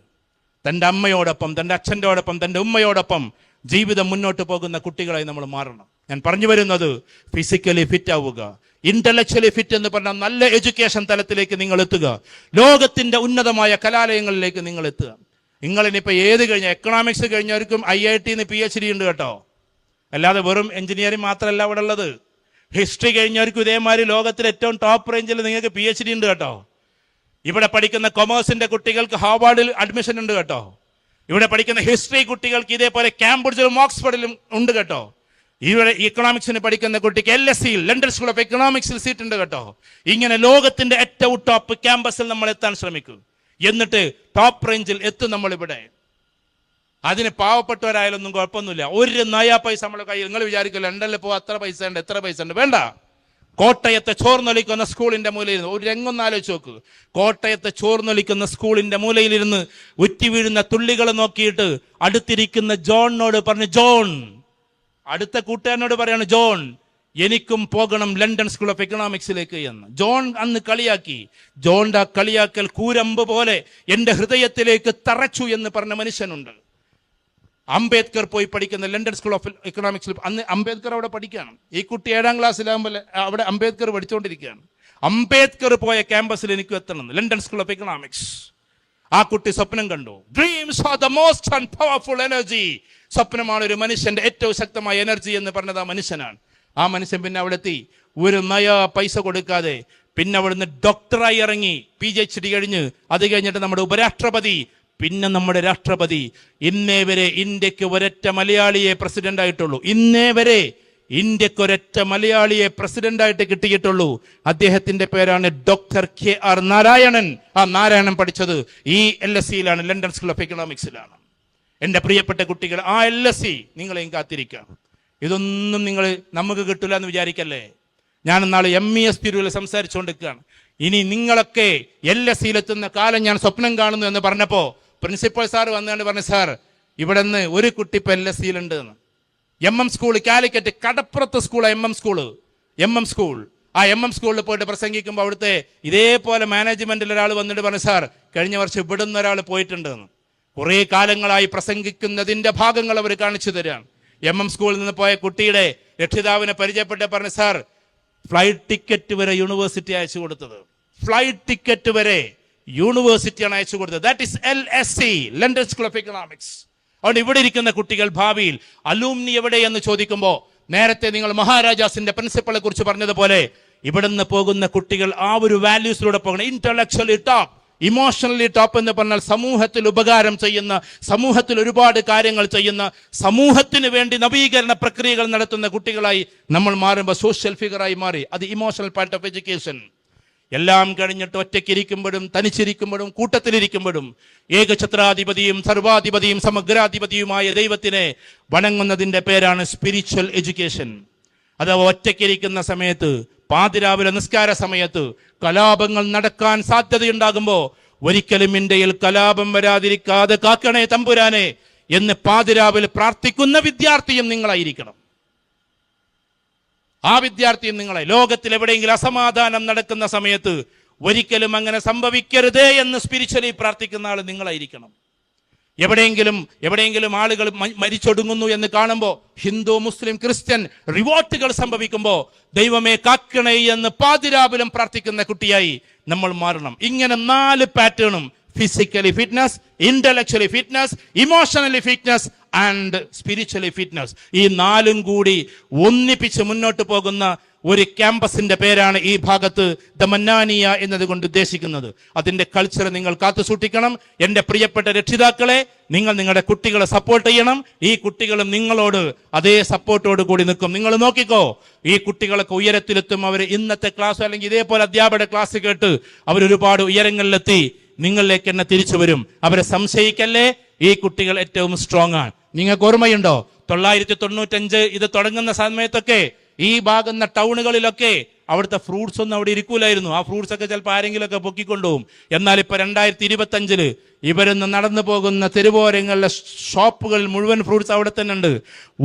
തൻ്റെ അമ്മയോടൊപ്പം, തൻ്റെ അച്ഛൻ്റെയോടൊപ്പം, തൻ്റെ ഉമ്മയോടൊപ്പം ജീവിതം മുന്നോട്ട് പോകുന്ന കുട്ടികളായി നമ്മൾ മാറണം. ഞാൻ പറഞ്ഞു വരുന്നത് ഫിസിക്കലി ഫിറ്റ് ആവുക, ഇന്റലക്ച്വലി ഫിറ്റ് എന്ന് പറഞ്ഞാൽ നല്ല എഡ്യൂക്കേഷൻ തലത്തിലേക്ക് നിങ്ങൾ എത്തുക, ലോകത്തിന്റെ ഉന്നതമായ കലാലയങ്ങളിലേക്ക് നിങ്ങൾ എത്തുക. നിങ്ങളിനിപ്പോൾ ഏത് കഴിഞ്ഞ എക്കണോമിക്സ് കഴിഞ്ഞവർക്കും IIT PhD ഉണ്ട് കേട്ടോ. അല്ലാതെ വെറും എഞ്ചിനീയറിംഗ് മാത്രമല്ല അവിടെ ഉള്ളത്. ഹിസ്റ്ററി കഴിഞ്ഞവർക്കും ഇതേമാതിരി ലോകത്തിലെ ഏറ്റവും ടോപ്പ് റേഞ്ചിൽ നിങ്ങൾക്ക് PhD ഉണ്ട് കേട്ടോ. ഇവിടെ പഠിക്കുന്ന കൊമേഴ്സിന്റെ കുട്ടികൾക്ക് ഹാർവാർഡിൽ അഡ്മിഷൻ ഉണ്ട് കേട്ടോ. ഇവിടെ പഠിക്കുന്ന ഹിസ്റ്ററി കുട്ടികൾക്ക് ഇതേപോലെ കാംബ്രിഡ്ജിലും ഓക്സ്ഫോർഡിലും ഉണ്ട് കേട്ടോ. ഇവിടെ ഇക്കണോമിക്സിന് പഠിക്കുന്ന കുട്ടിക്ക് LSEയിൽ, ലണ്ടൻ സ്കൂൾ ഓഫ് എക്കണോമിക്സിൽ സീറ്റ് ഉണ്ട് കേട്ടോ. ഇങ്ങനെ ലോകത്തിന്റെ ഏറ്റവും ടോപ്പ് ക്യാമ്പസിൽ നമ്മൾ എത്താൻ ശ്രമിക്കും. എന്നിട്ട് ടോപ്പ് റേഞ്ചിൽ എത്തും നമ്മളിവിടെ. അതിന് പാവപ്പെട്ടവരായാലൊന്നും കുഴപ്പമൊന്നുമില്ല. 1 നയാ പൈസ നമ്മുടെ കയ്യിൽ. നിങ്ങൾ വിചാരിക്കില്ല ലണ്ടനിൽ പോകാൻ അത്ര പൈസ ഉണ്ട്, എത്ര പൈസ ഉണ്ട്. വേണ്ട. കോട്ടയത്തെ ചോർന്നൊലിക്കുന്ന സ്കൂളിന്റെ മൂലയിരുന്ന് ഒരു രംഗൊന്ന് ആലോചിച്ച് നോക്ക്. കോട്ടയത്തെ ചോർന്നൊലിക്കുന്ന സ്കൂളിന്റെ മൂലയിലിരുന്ന് ഉറ്റി വീഴുന്ന തുള്ളികൾ നോക്കിയിട്ട് അടുത്തിരിക്കുന്ന ജോണിനോട് പറഞ്ഞു, ജോൺ, അടുത്ത കൂട്ടുകാരനോട് പറയാണ്, ജോൺ എനിക്കും പോകണം ലണ്ടൻ സ്കൂൾ ഓഫ് എക്കണോമിക്സിലേക്ക് എന്ന്. ജോൺ അന്ന് കളിയാക്കി. ജോണിന്റെ കളിയാക്കൽ കൂരമ്പ് പോലെ എൻ്റെ ഹൃദയത്തിലേക്ക് തറച്ചു എന്ന് പറഞ്ഞ മനുഷ്യനുണ്ട്. അംബേദ്കർ പോയി പഠിക്കുന്ന ലണ്ടൻ സ്കൂൾ ഓഫ് എക്കണോമിക്സിൽ അന്ന് അംബേദ്കർ അവിടെ പഠിക്കുകയാണ്. ഈ കുട്ടി 7-ാം ക്ലാസ്സിലാകുമ്പോൾ അവിടെ അംബേദ്കർ പഠിച്ചുകൊണ്ടിരിക്കുകയാണ്. അംബേദ്കർ പോയ ക്യാമ്പസിൽ എനിക്ക് എത്തണം, ലണ്ടൻ സ്കൂൾ ഓഫ് എക്കണോമിക്സ്. ആ കുട്ടി സ്വപ്നം കണ്ടു. Dreams are the most and powerful energy. സ്വപ്നമാണ് ഒരു മനുഷ്യന്റെ ഏറ്റവും ശക്തമായ എനർജി എന്ന് പറഞ്ഞത് ആ മനുഷ്യനാണ്. ആ മനുഷ്യൻ പിന്നെ അവിടെ എത്തി. 1 നയാ പൈസ കൊടുക്കാതെ പിന്നെ അവിടുന്ന് ഡോക്ടറായി ഇറങ്ങി. PhD കഴിഞ്ഞ് അത് കഴിഞ്ഞിട്ട് നമ്മുടെ ഉപരാഷ്ട്രപതി, പിന്നെ നമ്മുടെ രാഷ്ട്രപതി. ഇന്നേ വരെ ഇന്ത്യക്ക് ഒരൊറ്റ മലയാളിയെ പ്രസിഡന്റ് ആയിട്ടുള്ളൂ. ഇന്നേ വരെ ഇന്ത്യക്കൊരൊറ്റ മലയാളിയെ പ്രസിഡന്റായിട്ട് കിട്ടിയിട്ടുള്ളൂ. അദ്ദേഹത്തിന്റെ പേരാണ് ഡോക്ടർ KR നാരായണൻ. ആ നാരായണൻ പഠിച്ചത് ഈ LSEയിലാണ്, ലണ്ടൻ സ്കൂൾ ഓഫ് എക്കണോമിക്സിലാണ്. എൻ്റെ പ്രിയപ്പെട്ട കുട്ടികൾ, ആ LSE നിങ്ങളെയും കാത്തിരിക്കാം. ഇതൊന്നും നിങ്ങൾ നമുക്ക് കിട്ടില്ല എന്ന് വിചാരിക്കല്ലേ. ഞാൻ നാളെ MES തിരുവിൽ സംസാരിച്ചുകൊണ്ടിരിക്കുകയാണ്. ഇനി നിങ്ങളൊക്കെ LSEയിലെത്തുന്ന കാലം ഞാൻ സ്വപ്നം കാണുന്നു എന്ന് പറഞ്ഞപ്പോൾ പ്രിൻസിപ്പൽ സാർ വന്നുകൊണ്ട് പറഞ്ഞു, സാർ ഇവിടെ നിന്ന് ഒരു കുട്ടി ഇപ്പം LSEയിലുണ്ട് എന്ന്. MM സ്കൂൾ, കാലിക്കറ്റ് കടപ്പുറത്ത് സ്കൂൾ, MM സ്കൂൾ. ആ MM സ്കൂളിൽ പോയിട്ട് പ്രസംഗിക്കുമ്പോൾ അവിടുത്തെ ഇതേപോലെ മാനേജ്മെന്റിൽ ഒരാൾ വന്നിട്ട് പറഞ്ഞു, സാർ കഴിഞ്ഞ വർഷം ഇവിടുന്ന് ഒരാൾ പോയിട്ടുണ്ട് എന്ന്. കുറേ കാലങ്ങളായി പ്രസംഗിക്കുന്നതിന്റെ ഭാഗങ്ങൾ അവർ കാണിച്ചു തരാണ്. MM സ്കൂളിൽ നിന്ന് പോയ കുട്ടിയുടെ രക്ഷിതാവിനെ പരിചയപ്പെട്ട് പറഞ്ഞു, സാർ ഫ്ലൈറ്റ് ടിക്കറ്റ് വരെ യൂണിവേഴ്സിറ്റി അയച്ചു കൊടുത്തത്. ഫ്ലൈറ്റ് ടിക്കറ്റ് വരെ യൂണിവേഴ്സിറ്റിയാണ് അയച്ചു കൊടുത്തത്. That is LSE, London school of economics. അതുകൊണ്ട് ഇവിടെ ഇരിക്കുന്ന കുട്ടികൾ ഭാവിയിൽ അലൂമിനി എവിടെയെന്ന് ചോദിക്കുമ്പോൾ നേരത്തെ നിങ്ങൾ മഹാരാജാസിന്റെ പ്രിൻസിപ്പളെ കുറിച്ച് പറഞ്ഞതുപോലെ ഇവിടുന്ന് പോകുന്ന കുട്ടികൾ ആ ഒരു വാല്യൂസിലൂടെ പോകണം. ഇന്റലക്ച്വലി ടോപ്പ്, ഇമോഷണലി ടോപ്പ് എന്ന് പറഞ്ഞാൽ സമൂഹത്തിൽ ഉപകാരം ചെയ്യുന്ന, സമൂഹത്തിൽ ഒരുപാട് കാര്യങ്ങൾ ചെയ്യുന്ന, സമൂഹത്തിന് വേണ്ടി നവീകരണ പ്രക്രിയകൾ നടത്തുന്ന കുട്ടികളായി നമ്മൾ മാറുമ്പോൾ സോഷ്യൽ ഫിഗറായി മാറി. അത് ഇമോഷണൽ പാർട്ട് ഓഫ് എഡ്യൂക്കേഷൻ. എല്ലാം കഴിഞ്ഞിട്ട് ഒറ്റയ്ക്കിരിക്കുമ്പോഴും തനിച്ചിരിക്കുമ്പോഴും കൂട്ടത്തിലിരിക്കുമ്പോഴും ഏകഛത്രാധിപതിയും സർവാധിപതിയും സമഗ്രാധിപതിയുമായ ദൈവത്തിനെ വണങ്ങുന്നതിൻ്റെ പേരാണ് സ്പിരിച്വൽ എഡ്യൂക്കേഷൻ. അഥവാ ഒറ്റയ്ക്കിരിക്കുന്ന സമയത്ത്, പാതിരാവിലെ നിസ്കാര സമയത്ത് കലാപങ്ങൾ നടക്കാൻ സാധ്യതയുണ്ടാകുമ്പോൾ ഒരിക്കലും ഇന്ത്യയിൽ കലാപം വരാതിരിക്കാതെ കാക്കണേ തമ്പുരാനെ എന്ന് പാതിരാവിലെ പ്രാർത്ഥിക്കുന്ന വിദ്യാർത്ഥിയും നിങ്ങളായിരിക്കണം. ആ വിദ്യാർത്ഥിയും നിങ്ങളെ. ലോകത്തിൽ എവിടെയെങ്കിലും അസമാധാനം നടക്കുന്ന സമയത്ത് ഒരിക്കലും അങ്ങനെ സംഭവിക്കരുതേ എന്ന് സ്പിരിച്വലി പ്രാർത്ഥിക്കുന്ന ആൾ നിങ്ങളായിരിക്കണം. എവിടെയെങ്കിലും ആളുകൾ മരിച്ചൊടുങ്ങുന്നു എന്ന് കാണുമ്പോൾ, ഹിന്ദു മുസ്ലിം ക്രിസ്ത്യൻ റിവോൾട്ടുകൾ സംഭവിക്കുമ്പോൾ ദൈവമേ കാക്കണേ എന്ന് പാതിരാവിലും പ്രാർത്ഥിക്കുന്ന കുട്ടിയായി നമ്മൾ മാറണം. ഇങ്ങനെ 4 പാറ്റേണും, physically fitness, intellectually fitness, emotionally fitness and spiritually fitness, ഈ 4ഉം കൂടി ഒന്നിപ്പിച്ച് മുന്നോട്ട് പോകുന്ന ഒരു ക്യാമ്പസിന്റെ പേരാണ് ഈ ഭാഗത്ത് ദ മന്നാനിയ എന്നതുകൊണ്ട് ഉദ്ദേശിക്കുന്നത്. അതിന്റെ കൾച്ചർ നിങ്ങൾ കാത്തു സൂക്ഷിക്കണം. എൻ്റെ പ്രിയപ്പെട്ട രക്ഷിതാക്കളെ, നിങ്ങൾ നിങ്ങളുടെ കുട്ടികളെ സപ്പോർട്ട് ചെയ്യണം. ഈ കുട്ടികളും നിങ്ങളോട് അതേ സപ്പോർട്ടോട് കൂടി നിൽക്കും. നിങ്ങൾ നോക്കിക്കോ, ഈ കുട്ടികളൊക്കെ ഉയരത്തിലെത്തും. അവർ ഇന്നത്തെ ക്ലാസ് അല്ലെങ്കിൽ ഇതേപോലെ അധ്യാപകരുടെ ക്ലാസ് കേട്ട് അവരൊരുപാട് ഉയരങ്ങളിലെത്തി നിങ്ങളിലേക്ക് തന്നെ തിരിച്ചു വരും. അവരെ സംശയിക്കല്ലേ, ഈ കുട്ടികൾ ഏറ്റവും സ്ട്രോങ് ആണ്. നിങ്ങൾക്ക് ഓർമ്മയുണ്ടോ 995 ഇത് തുടങ്ങുന്ന സമയത്തൊക്കെ ഈ ഭാഗന്ന ടൗണുകളിലൊക്കെ അവിടുത്തെ ഫ്രൂട്ട്സ് ഒന്നും അവിടെ ഇരിക്കൂലായിരുന്നു. ആ ഫ്രൂട്ട്സ് ഒക്കെ ചിലപ്പോൾ ആരെങ്കിലുമൊക്കെ പൊക്കിക്കൊണ്ടുപോകും. എന്നാൽ ഇപ്പൊ 2025 ഇവരൊന്ന് നടന്നു പോകുന്ന തെരുവോരങ്ങളിലെ ഷോപ്പുകളിൽ മുഴുവൻ ഫ്രൂട്ട്സ് അവിടെ തന്നെ ഉണ്ട്.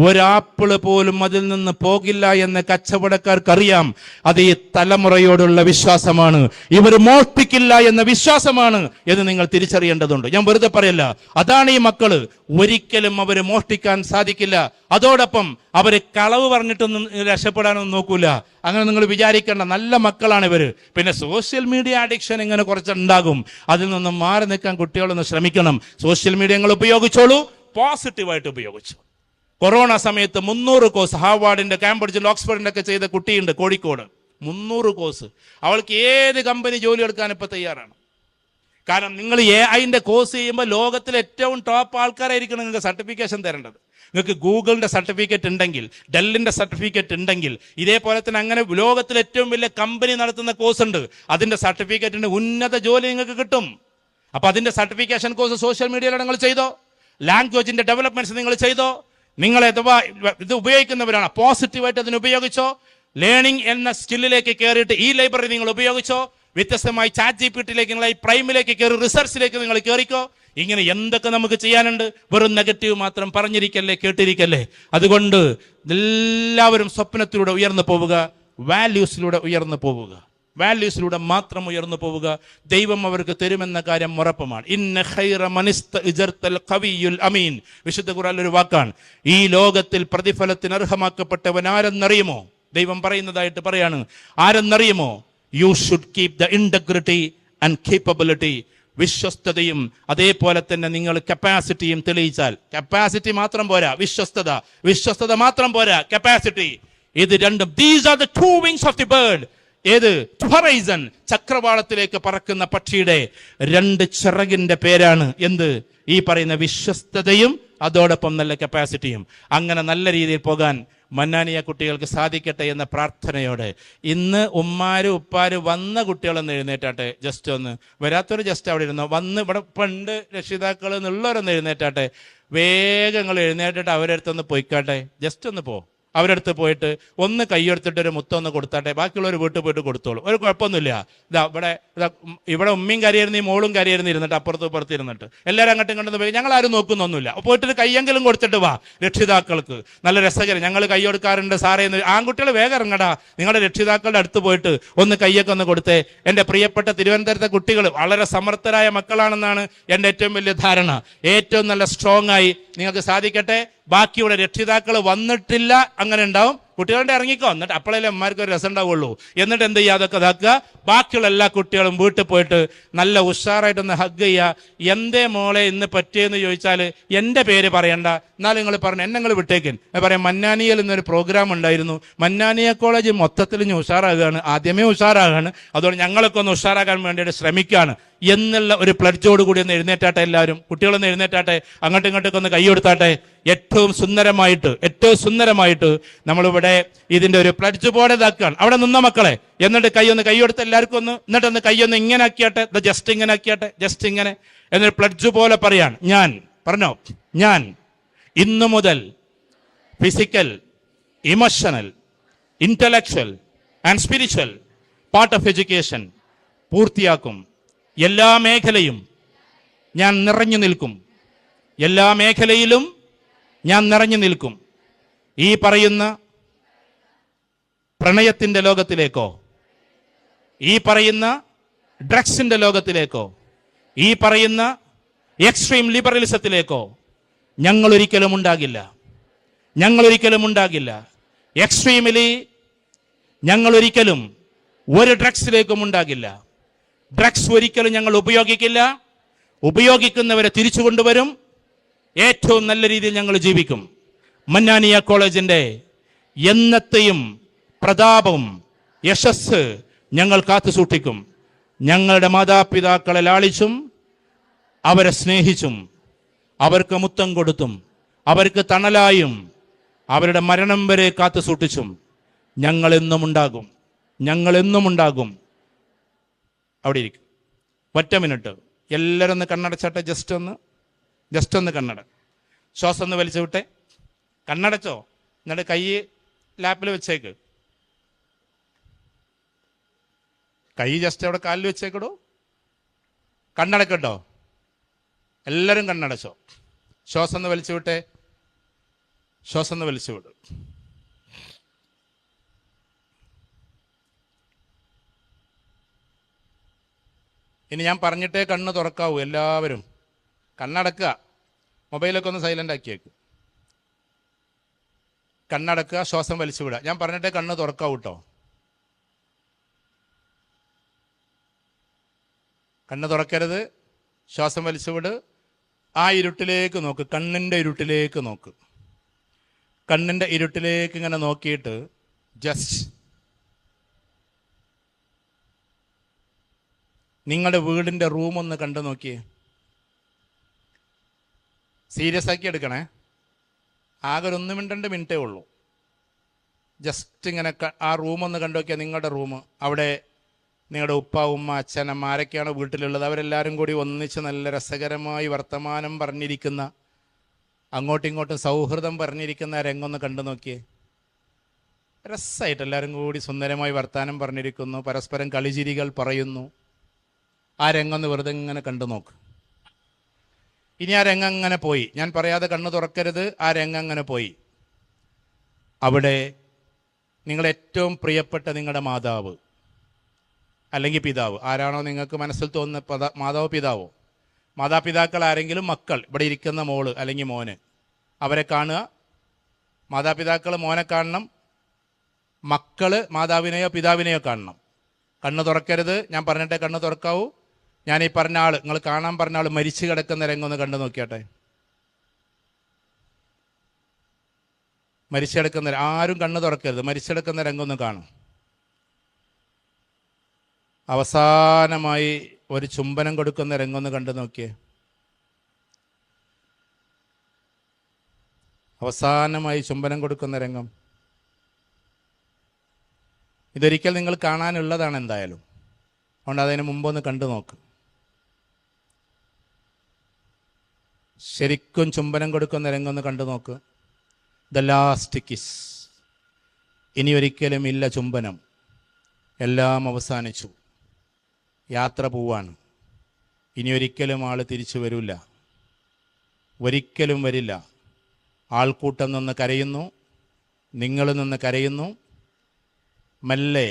ഒരാപ്പിള് പോലും അതിൽ നിന്ന് പോകില്ല എന്ന് കച്ചവടക്കാർക്കറിയാം. അത് ഈ തലമുറയോടുള്ള വിശ്വാസമാണ്. ഇവർ മോഷ്ടിക്കില്ല എന്ന വിശ്വാസമാണ് എന്ന് നിങ്ങൾ തിരിച്ചറിയേണ്ടതുണ്ട്. ഞാൻ വെറുതെ പറയല്ല, അതാണ് ഈ മക്കള്. ഒരിക്കലും അവര് മോഷ്ടിക്കാൻ സാധിക്കില്ല. അതോടൊപ്പം അവര് കളവ് പറഞ്ഞിട്ടൊന്നും രക്ഷപ്പെടാനൊന്നും നോക്കൂല. അങ്ങനെ നിങ്ങൾ വിചാരിക്കേണ്ട, നല്ല മക്കളാണ് ഇവര്. പിന്നെ സോഷ്യൽ മീഡിയ അഡിക്ഷൻ ഇങ്ങനെ കുറച്ചുണ്ടാകും. അതിൽ നിന്നും മാറി നിൽക്കാൻ കുട്ടികളൊന്ന് ശ്രമിക്കണം. സോഷ്യൽ മീഡിയ നിങ്ങൾ ഉപയോഗിച്ചോളൂ, പോസിറ്റീവായിട്ട് ഉപയോഗിച്ചു. കൊറോണ സമയത്ത് 300 കോഴ്സ് ഹാർവാർഡിന്റെ, കാംബ്രിഡ്ജിൽ, ഓക്സ്ഫോർഡിന്റെ ഒക്കെ ചെയ്ത കുട്ടിയുണ്ട് കോഴിക്കോട്. 300 കോഴ്സ്. അവൾക്ക് ഏത് കമ്പനി ജോലി എടുക്കാൻ ഇപ്പൊ തയ്യാറാണ്. കാരണം നിങ്ങൾ AI കോഴ്സ് ചെയ്യുമ്പോൾ ലോകത്തിലെ ഏറ്റവും ടോപ്പ് ആൾക്കാരായിരിക്കണം നിങ്ങൾക്ക് സർട്ടിഫിക്കേഷൻ തരേണ്ടത്. നിങ്ങൾക്ക് ഗൂഗിളിന്റെ സർട്ടിഫിക്കറ്റ് ഉണ്ടെങ്കിൽ, ഡെല്ലിന്റെ സർട്ടിഫിക്കറ്റ് ഉണ്ടെങ്കിൽ, ഇതേപോലെ തന്നെ അങ്ങനെ ലോകത്തിലെ ഏറ്റവും വലിയ കമ്പനി നടത്തുന്ന കോഴ്സ് ഉണ്ട്. അതിന്റെ സർട്ടിഫിക്കറ്റിന്റെ ഉന്നത ജോലി നിങ്ങൾക്ക് കിട്ടും. അപ്പൊ അതിന്റെ സർട്ടിഫിക്കേഷൻ കോഴ്സ് സോഷ്യൽ മീഡിയയിലൂടെ നിങ്ങൾ ചെയ്തോ. ലാംഗ്വേജിന്റെ ഡെവലപ്മെന്റ്സ് നിങ്ങൾ ചെയ്തോ. നിങ്ങൾ അഥവാ ഇത് ഉപയോഗിക്കുന്നവരാണ്, പോസിറ്റീവായിട്ട് അതിന് ഉപയോഗിച്ചോ. ലേണിംഗ് എന്ന സ്കില്ലിലേക്ക് കയറിയിട്ട് ഈ ലൈബ്രറി നിങ്ങൾ ഉപയോഗിച്ചോ. വ്യത്യസ്തമായി ChatGPTയിലേക്ക്, നിങ്ങൾ ഈ പ്രൈമിലേക്ക് കയറി, റിസർച്ചിലേക്ക് നിങ്ങൾ കയറിക്കോ. ഇങ്ങനെ എന്തൊക്കെ നമുക്ക് ചെയ്യാനുണ്ട്. വെറും നെഗറ്റീവ് മാത്രം പറഞ്ഞിരിക്കല്ലേ, കേട്ടിരിക്കല്ലേ. അതുകൊണ്ട് എല്ലാവരും സ്വപ്നത്തിലൂടെ ഉയർന്നു പോവുക, വാല്യൂസിലൂടെ ഉയർന്നു പോവുക, വാല്യൂസിലൂടെ മാത്രം ഉയർന്നു പോവുക. ദൈവം അവർക്ക് തരുമെന്ന കാര്യം ഉറപ്പമാണ്. ഇന്ന ഖൈറ മനിസ്തഅ്ജർതൽ ഖവിയുൽ അമീൻ, വിശുദ്ധ ഖുർആനിൽ ഒരു വാക്കാണ്. ഈ ലോകത്തിൽ പ്രതിഫലത്തിന് അർഹമാക്കപ്പെട്ടവൻ ആരെന്നറിയുമോ? ദൈവം പറയുന്നതായിട്ട് പറയാണ്, ആരെന്നറിയുമോ? You should keep the integrity and capability. വിശ്വസ്തതയും അതേപോലെ തന്നെ നിങ്ങൾ കപ്പാസിറ്റിയും തെളിയിച്ചാൽ. കപ്പാസിറ്റി മാത്രം പോരാ, വിശ്വസ്തത മാത്രം പോരാ, കപ്പാസിറ്റി. ഇത് രണ്ടും, these are the 2 wings of the bird. ഏത്? ഹൊറൈസൺ, ചക്രവാളത്തിലേക്ക് പറക്കുന്ന പക്ഷിയുടെ 2 ചിറകിന്റെ പേരാണ് എന്ത്? ഈ പറയുന്ന വിശ്വസ്തതയും അതോടൊപ്പം നല്ല കപ്പാസിറ്റിയും. അങ്ങനെ നല്ല രീതിയിൽ പോകാൻ മന്നാനിയ കുട്ടികൾക്ക് സാധിക്കട്ടെ എന്ന പ്രാർത്ഥനയോടെ ഇന്ന് ഉമ്മാരും ഉപ്പാരും വന്ന കുട്ടികളൊന്ന് എഴുന്നേറ്റാട്ടെ, ജസ്റ്റ് ഒന്ന്. വരാത്തൊരു ജസ്റ്റ് അവിടെ ഇരുന്നോ. വന്ന് ഇവിടെ പണ്ട് രക്ഷിതാക്കൾ എന്നുള്ളവരൊന്ന് എഴുന്നേറ്റാട്ടെ. വേഗങ്ങൾ എഴുന്നേറ്റിട്ട് അവരുടെ അടുത്തൊന്ന് പോയിക്കാട്ടെ. ജസ്റ്റ് ഒന്ന് പോ. അവരുടെ അടുത്ത് പോയിട്ട് ഒന്ന് കൈയെടുത്തിട്ട് ഒരു മുത്തൊന്ന് കൊടുത്താട്ടെ. ബാക്കിയുള്ളവർ വീട്ടിൽ പോയിട്ട് കൊടുത്തോളൂ, ഒരു കുഴപ്പമൊന്നുമില്ല. ഇവിടെ ഉമ്മയും കരയായിരുന്നു, ഈ മോളും കരയായിരുന്നു ഇരുന്നിട്ട് അപ്പുറത്തും ഇപ്പുറത്ത് ഇരുന്നിട്ട് എല്ലാവരും അങ്ങോട്ടും ഇങ്ങോട്ടും പോയി. ഞങ്ങൾ ആരും നോക്കുന്നൊന്നുമില്ല. പോയിട്ട് കയ്യെങ്കിലും കൊടുത്തിട്ട് വാ. രക്ഷിതാക്കൾക്ക് നല്ല രസകരം ഞങ്ങൾ കൈ കൊടുക്കാറുണ്ട് സാറേ എന്ന്. ആൺകുട്ടികൾ വേഗം ഇറങ്ങടാ. നിങ്ങളുടെ രക്ഷിതാക്കളുടെ അടുത്ത് പോയിട്ട് ഒന്ന് കയ്യൊക്കെ ഒന്ന് കൊടുത്തേ. എൻ്റെ പ്രിയപ്പെട്ട തിരുവനന്തപുരത്തെ കുട്ടികൾ വളരെ സമർത്ഥരായ മക്കളാണെന്നാണ് എൻ്റെ ഏറ്റവും വലിയ ധാരണ. ഏറ്റവും നല്ല സ്ട്രോങ് ആയി നിങ്ങൾക്ക് സാധിക്കട്ടെ. ബാക്കിയുടെ രക്ഷിതാക്കൾ വന്നിട്ടില്ല, അങ്ങനെ ഉണ്ടാവും. കുട്ടികളുടെ ഇറങ്ങിക്കോ, എന്നിട്ട് അപ്പോഴല്ലേ അമ്മമാർക്ക് ഒരു രസം ഉണ്ടാവുള്ളൂ. എന്നിട്ട് എന്ത് ചെയ്യുക, അതൊക്കെ ഇതാക്കുക. ബാക്കിയുള്ള എല്ലാ കുട്ടികളും വീട്ടിൽ പോയിട്ട് നല്ല ഉഷാറായിട്ടൊന്ന് ഹഗ് ചെയ്യുക. എന്തേ മോളെ ഇന്ന് പറ്റിയെന്ന് ചോദിച്ചാൽ എൻ്റെ പേര് പറയണ്ട, എന്നാലും നിങ്ങൾ പറഞ്ഞു എന്നെ നിങ്ങൾ വിട്ടേക്കൻ പറയാം. മന്നാനിയിൽ ഇന്നൊരു പ്രോഗ്രാം ഉണ്ടായിരുന്നു. മന്നാനിയ കോളേജ് മൊത്തത്തിൽ ഇനി ഉഷാറാകുകയാണ്, ആദ്യമേ ഉഷാറാകുകയാണ്. അതുകൊണ്ട് ഞങ്ങളൊക്കെ ഒന്ന് ഉഷാറാക്കാൻ വേണ്ടിയിട്ട് ശ്രമിക്കുകയാണ് എന്നുള്ള ഒരു പ്ലഡ്ജോട് കൂടി ഒന്ന് എഴുന്നേറ്റാട്ടെ. എല്ലാവരും കുട്ടികളൊന്ന് എഴുന്നേറ്റാട്ടെ, അങ്ങോട്ടും ഇങ്ങോട്ടൊക്കെ ഒന്ന് കൈയെടുത്താട്ടെ. ഏറ്റവും സുന്ദരമായിട്ട് നമ്മളിവിടെ ഇതിന്റെ ഒരു പ്ലഡ്ജ് പോലെ ഇതാക്കുകയാണ്. അവിടെ നിന്ന മക്കളെ, എന്നിട്ട് കൈയെടുത്ത് എല്ലാവർക്കും ഒന്ന്, എന്നിട്ടൊന്ന് കൈയൊന്ന് ഇങ്ങനെ ആക്കിയാട്ടെ. ജസ്റ്റ് ഇങ്ങനെ ആക്കിയാട്ടെ, ജസ്റ്റ് ഇങ്ങനെ. എന്നൊരു പ്ലഡ്ജ് പോലെ പറയാണ്. ഞാൻ ഇന്നു മുതൽ physical, emotional, intellectual and spiritual part of education പൂർത്തിയാക്കും. എല്ലാ മേഖലയും ഞാൻ നിറഞ്ഞു നിൽക്കും. എല്ലാ മേഖലയിലും ഞാൻ നിറഞ്ഞു നിൽക്കും. ഈ പറയുന്ന പ്രണയത്തിന്റെ ലോകത്തിലേക്കോ, ഈ പറയുന്ന ഡ്രഗ്സിന്റെ ലോകത്തിലേക്കോ, ഈ പറയുന്ന എക്സ്ട്രീം ലിബറലിസത്തിലേക്കോ ഞങ്ങൾ ഒരിക്കലും ഉണ്ടാകില്ല. എക്സ്ട്രീമിലി ഞങ്ങൾ ഒരിക്കലും ഒരു ഡ്രഗ്സിലേക്കും ഉണ്ടാകില്ല. ഡ്രഗ്സ് ഒരിക്കലും ഞങ്ങൾ ഉപയോഗിക്കില്ല. ഉപയോഗിക്കുന്നവരെ തിരിച്ചു കൊണ്ടുവരും. ഏറ്റവും നല്ല രീതിയിൽ ഞങ്ങൾ ജീവിക്കും. മന്നാനിയ കോളേജിന്റെ എന്നത്തെയും പ്രതാപവും യശസ് ഞങ്ങൾ കാത്തു സൂക്ഷിക്കും. ഞങ്ങളുടെ മാതാപിതാക്കളെ ലാളിച്ചും അവരെ സ്നേഹിച്ചും അവർക്ക് മുത്തം കൊടുത്തും അവർക്ക് തണലായും അവരുടെ മരണം വരെ കാത്തു സൂക്ഷിച്ചും ഞങ്ങളെന്നും ഉണ്ടാകും. അവിടെ ഇരിക്കും. ഒറ്റ മിനിറ്റ് എല്ലാവരും ഒന്ന് കണ്ണടച്ചാട്ടെ. ജസ്റ്റ് ഒന്ന് കണ്ണട. ശ്വാസം ഒന്ന് വലിച്ചു വിട്ടെ. കണ്ണടച്ചോ. എന്നിട്ട് കൈ ലാപ്പിൽ വെച്ചേക്ക്. കൈ ജസ്റ്റ് അവിടെ കാലിൽ വെച്ചേക്കിടോ. കണ്ണടക്കട്ടോ. എല്ലാവരും കണ്ണടച്ചോ. ശ്വാസം ഒന്ന് വലിച്ചു വിട്ടെ. ശ്വാസം ഒന്ന് വലിച്ചു വിടും. ഇനി ഞാൻ പറഞ്ഞിട്ടേ കണ്ണ് തുറക്കാവൂ. എല്ലാവരും കണ്ണടക്കുക. മൊബൈലൊക്കെ ഒന്ന് സൈലന്റ് ആക്കിയേക്ക്. കണ്ണടക്കുക, ശ്വാസം വലിച്ചു വിടുക. ഞാൻ പറഞ്ഞിട്ടേ കണ്ണ് തുറക്കാവൂ കേട്ടോ. കണ്ണ് തുറക്കരുത്. ശ്വാസം വലിച്ചു വിട്. ആ ഇരുട്ടിലേക്ക് നോക്ക്. കണ്ണിൻ്റെ ഇരുട്ടിലേക്ക് നോക്ക്. കണ്ണിൻ്റെ ഇരുട്ടിലേക്ക് ഇങ്ങനെ നോക്കിയിട്ട് ജസ്റ്റ് നിങ്ങളുടെ വീടിൻ്റെ റൂം ഒന്ന് കണ്ടു നോക്കിയേ. സീരിയസ് ആക്കി എടുക്കണേ. ആകെ ഒരു 1-2 മിനിറ്റേ ഉള്ളൂ. ജസ്റ്റ് ഇങ്ങനെ ആ റൂമൊന്ന് കണ്ടു നോക്കിയാൽ നിങ്ങളുടെ റൂം. അവിടെ നിങ്ങളുടെ ഉപ്പ, ഉമ്മ, അച്ഛനമ്മ ആരൊക്കെയാണ് വീട്ടിലുള്ളത് അവരെല്ലാവരും കൂടി ഒന്നിച്ച് നല്ല രസകരമായി വർത്തമാനം പറഞ്ഞിരിക്കുന്ന, അങ്ങോട്ടും ഇങ്ങോട്ടും സൗഹൃദം പറഞ്ഞിരിക്കുന്ന രംഗമൊന്ന് കണ്ടു നോക്കിയേ. രസമായിട്ട് എല്ലാവരും കൂടി സുന്ദരമായി വർത്തമാനം പറഞ്ഞിരിക്കുന്നു, പരസ്പരം കളിചിരികൾ പറയുന്നു. ആ രംഗമൊന്ന് വെറുതെ ഇങ്ങനെ കണ്ടു നോക്ക്. ഇനി ആ രംഗം അങ്ങനെ പോയി. ഞാൻ പറയാതെ കണ്ണ് തുറക്കരുത്. ആ രംഗം അങ്ങനെ പോയി. അവിടെ നിങ്ങൾ ഏറ്റവും പ്രിയപ്പെട്ട നിങ്ങളുടെ മാതാവ് അല്ലെങ്കിൽ പിതാവ്, ആരാണോ നിങ്ങൾക്ക് മനസ്സിൽ തോന്നുന്ന മാതാവോ പിതാവോ, മാതാപിതാക്കൾ ആരെങ്കിലും, മക്കൾ, ഇവിടെ ഇരിക്കുന്ന മോള് അല്ലെങ്കിൽ മോന്, അവരെ കാണുക. മാതാപിതാക്കൾ മോനെ കാണണം, മക്കള് മാതാവിനെയോ പിതാവിനെയോ കാണണം. കണ്ണ് തുറക്കരുത്. ഞാൻ പറഞ്ഞിട്ടേ കണ്ണ് തുറക്കാവൂ. ഞാൻ ഈ പറഞ്ഞ ആൾ, നിങ്ങൾ കാണാൻ പറഞ്ഞ ആൾ മരിച്ചു കിടക്കുന്ന രംഗം കണ്ടു നോക്കിയാട്ടെ. മരിച്ചെടുക്കുന്ന, ആരും കണ്ണ് തുറക്കരുത്. മരിച്ചെടുക്കുന്ന രംഗം കാണും. അവസാനമായി ഒരു ചുംബനം കൊടുക്കുന്ന രംഗം കണ്ടു നോക്കിയേ. അവസാനമായി ചുംബനം കൊടുക്കുന്ന രംഗം. ഇതൊരിക്കൽ നിങ്ങൾ കാണാനുള്ളതാണ് എന്തായാലും. അതുകൊണ്ട് അതിന് മുമ്പൊന്ന് കണ്ടു നോക്ക്. ശരിക്കും ചുംബനം കൊടുക്കുന്ന രംഗമൊന്ന് കണ്ടു നോക്ക്. The last kiss. ഇനി ഒരിക്കലും ഇല്ല ചുംബനം. എല്ലാം അവസാനിച്ചു. യാത്ര പോവാണ്. ഇനി ഒരിക്കലും ആൾ തിരിച്ചു വരില്ല. ഒരിക്കലും വരില്ല. ആൾക്കൂട്ടം നിന്ന് കരയുന്നു, നിങ്ങൾ നിന്ന് കരയുന്നു. മെല്ലെ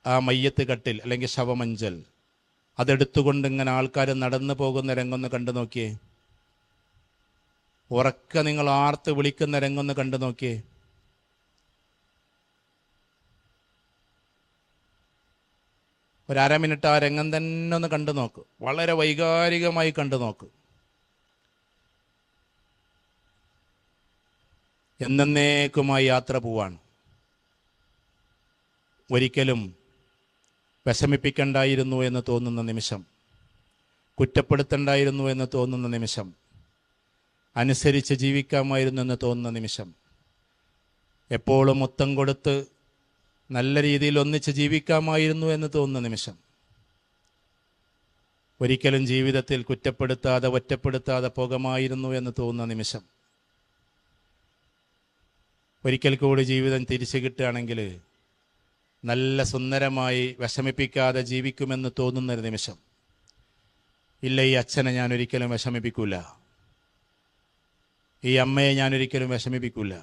ആ മയ്യത്ത് കട്ടിൽ അല്ലെങ്കിൽ ശവമഞ്ചൽ അതെടുത്തുകൊണ്ട് ഇങ്ങനെ ആൾക്കാർ നടന്നു പോകുന്ന രംഗമൊന്ന് കണ്ടു നോക്കിയേ. ഉറക്കെ നിങ്ങൾ ആർത്ത് വിളിക്കുന്ന രംഗമൊന്ന് കണ്ടു നോക്കിയേ. ഒരു 1/2 മിനിറ്റ് ആ രംഗം തന്നെ ഒന്ന് കണ്ടു നോക്ക്. വളരെ വൈകാരികമായി കണ്ടു നോക്ക്. എന്നേക്കുമായി യാത്ര പോവാണ്. ഒരിക്കലും വിഷമിപ്പിക്കണ്ടായിരുന്നു എന്ന് തോന്നുന്ന നിമിഷം, കുറ്റപ്പെടുത്തണ്ടായിരുന്നു എന്ന് തോന്നുന്ന നിമിഷം, അനുസരിച്ച് ജീവിക്കാമായിരുന്നു എന്ന് തോന്നുന്ന നിമിഷം, എപ്പോഴും മുത്തം കൊടുത്ത് നല്ല രീതിയിൽ ഒന്നിച്ച് ജീവിക്കാമായിരുന്നു എന്ന് തോന്നുന്ന നിമിഷം, ഒരിക്കലും ജീവിതത്തിൽ കുറ്റപ്പെടുത്താതെ ഒറ്റപ്പെടുത്താതെ പോകാമായിരുന്നു എന്ന് തോന്നുന്ന നിമിഷം, ഒരിക്കൽ കൂടി ജീവിതം തിരിച്ചു കിട്ടുകയാണെങ്കിൽ നല്ല സുന്ദരമായി വിഷമിപ്പിക്കാതെ ജീവിക്കുമെന്ന് തോന്നുന്നൊരു നിമിഷം, ഇല്ല ഈ അച്ഛനെ ഞാനൊരിക്കലും വിഷമിപ്പിക്കൂല, ഈ അമ്മയെ ഞാനൊരിക്കലും വിഷമിപ്പിക്കൂല,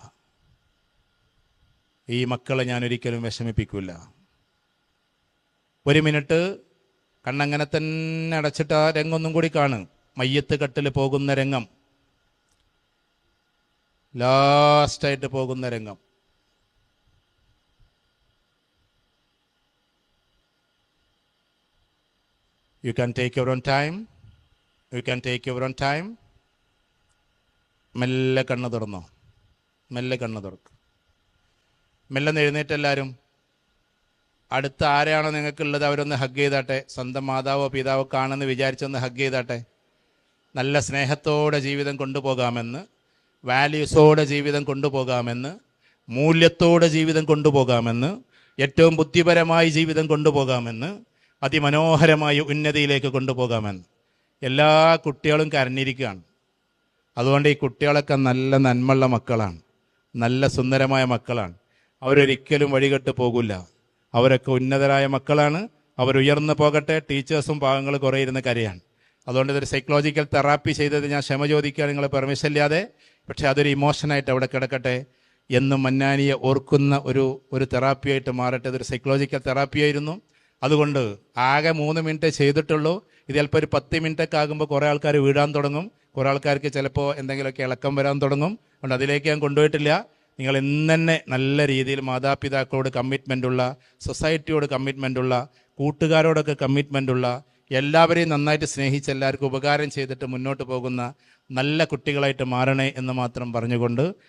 ഈ മക്കളെ ഞാനൊരിക്കലും വിഷമിപ്പിക്കൂല. 1 മിനിറ്റ് കണ്ണങ്ങനെ തന്നെ അടച്ചിട്ട് ആ രംഗൊന്നും കൂടി കാണും. മയ്യത്ത് കട്ടിൽ പോകുന്ന രംഗം, ലാസ്റ്റായിട്ട് പോകുന്ന രംഗം. You can take your own time. You can take your own time. മെല്ലെ കണ്ണ് തുറന്നോ. മെല്ലെ കണ്ണ് തുറക്ക്. മെല്ലെ എഴുന്നേറ്റ് എല്ലാവരും. അടുത്ത ആരെയാണോ നിങ്ങൾക്കുള്ളത് അവരൊന്ന് ഹഗ് ചെയ്താട്ടെ. സ്വന്തം മാതാവോ പിതാവോ കാണുമെന്ന് വിചാരിച്ചൊന്ന് ഹഗ് ചെയ്താട്ടെ. നല്ല സ്നേഹത്തോടെ ജീവിതം കൊണ്ടുപോകാമെന്ന്, വാല്യൂസോടെ ജീവിതം കൊണ്ടുപോകാമെന്ന്, മൂല്യത്തോടെ ജീവിതം കൊണ്ടുപോകാമെന്ന്, ഏറ്റവും ബുദ്ധിപരമായി ജീവിതം കൊണ്ടുപോകാമെന്ന്, അതിമനോഹരമായി ഉന്നതിയിലേക്ക് കൊണ്ടുപോകാമെന്ന് എല്ലാ കുട്ടികളും കരഞ്ഞിരിക്കുകയാണ്. അതുകൊണ്ട് ഈ കുട്ടികളൊക്കെ നല്ല നന്മയുള്ള മക്കളാണ്, നല്ല സുന്ദരമായ മക്കളാണ്. അവരൊരിക്കലും വഴികെട്ട് പോകില്ല. അവരൊക്കെ ഉന്നതരായ മക്കളാണ്. അവരുയർന്നു പോകട്ടെ. ടീച്ചേഴ്സും പാവങ്ങൾ കുറേ ഇരുന്ന് കരയാണ്. അതുകൊണ്ട് ഇതൊരു സൈക്കോളജിക്കൽ തെറാപ്പി ചെയ്തത് ഞാൻ ക്ഷമ ചോദിക്കുക നിങ്ങളെ പെർമിഷൻ ഇല്ലാതെ. പക്ഷേ അതൊരു ഇമോഷനായിട്ട് അവിടെ കിടക്കട്ടെ. എന്നും മന്നാനിയെ ഓർക്കുന്ന ഒരു തെറാപ്പിയായിട്ട് മാറട്ടെ. ഇതൊരു സൈക്കോളജിക്കൽ തെറാപ്പിയായിരുന്നു. അതുകൊണ്ട് ആകെ 3 മിനിറ്റ് ചെയ്തിട്ടുള്ളൂ. ഇത് ചിലപ്പോൾ ഒരു 10 മിനിറ്റൊക്കെ ആകുമ്പോൾ കുറേ ആൾക്കാർ വീഴാൻ തുടങ്ങും. കുറേ ആൾക്കാർക്ക് ചിലപ്പോൾ എന്തെങ്കിലുമൊക്കെ ഇളക്കം വരാൻ തുടങ്ങും. അതുകൊണ്ട് അതിലേക്ക് ഞാൻ കൊണ്ടുപോയിട്ടില്ല. നിങ്ങൾ ഇന്ന് തന്നെ നല്ല രീതിയിൽ മാതാപിതാക്കളോട് കമ്മിറ്റ്മെൻറ്റുള്ള, സൊസൈറ്റിയോട് കമ്മിറ്റ്മെൻറ്റുള്ള, കൂട്ടുകാരോടൊക്കെ കമ്മിറ്റ്മെൻറ്റുള്ള, എല്ലാവരെയും നന്നായിട്ട് സ്നേഹിച്ച് എല്ലാവർക്കും ഉപകാരം ചെയ്തിട്ട് മുന്നോട്ട് പോകുന്ന നല്ല കുട്ടികളായിട്ട് മാറണേ എന്ന് മാത്രം പറഞ്ഞുകൊണ്ട്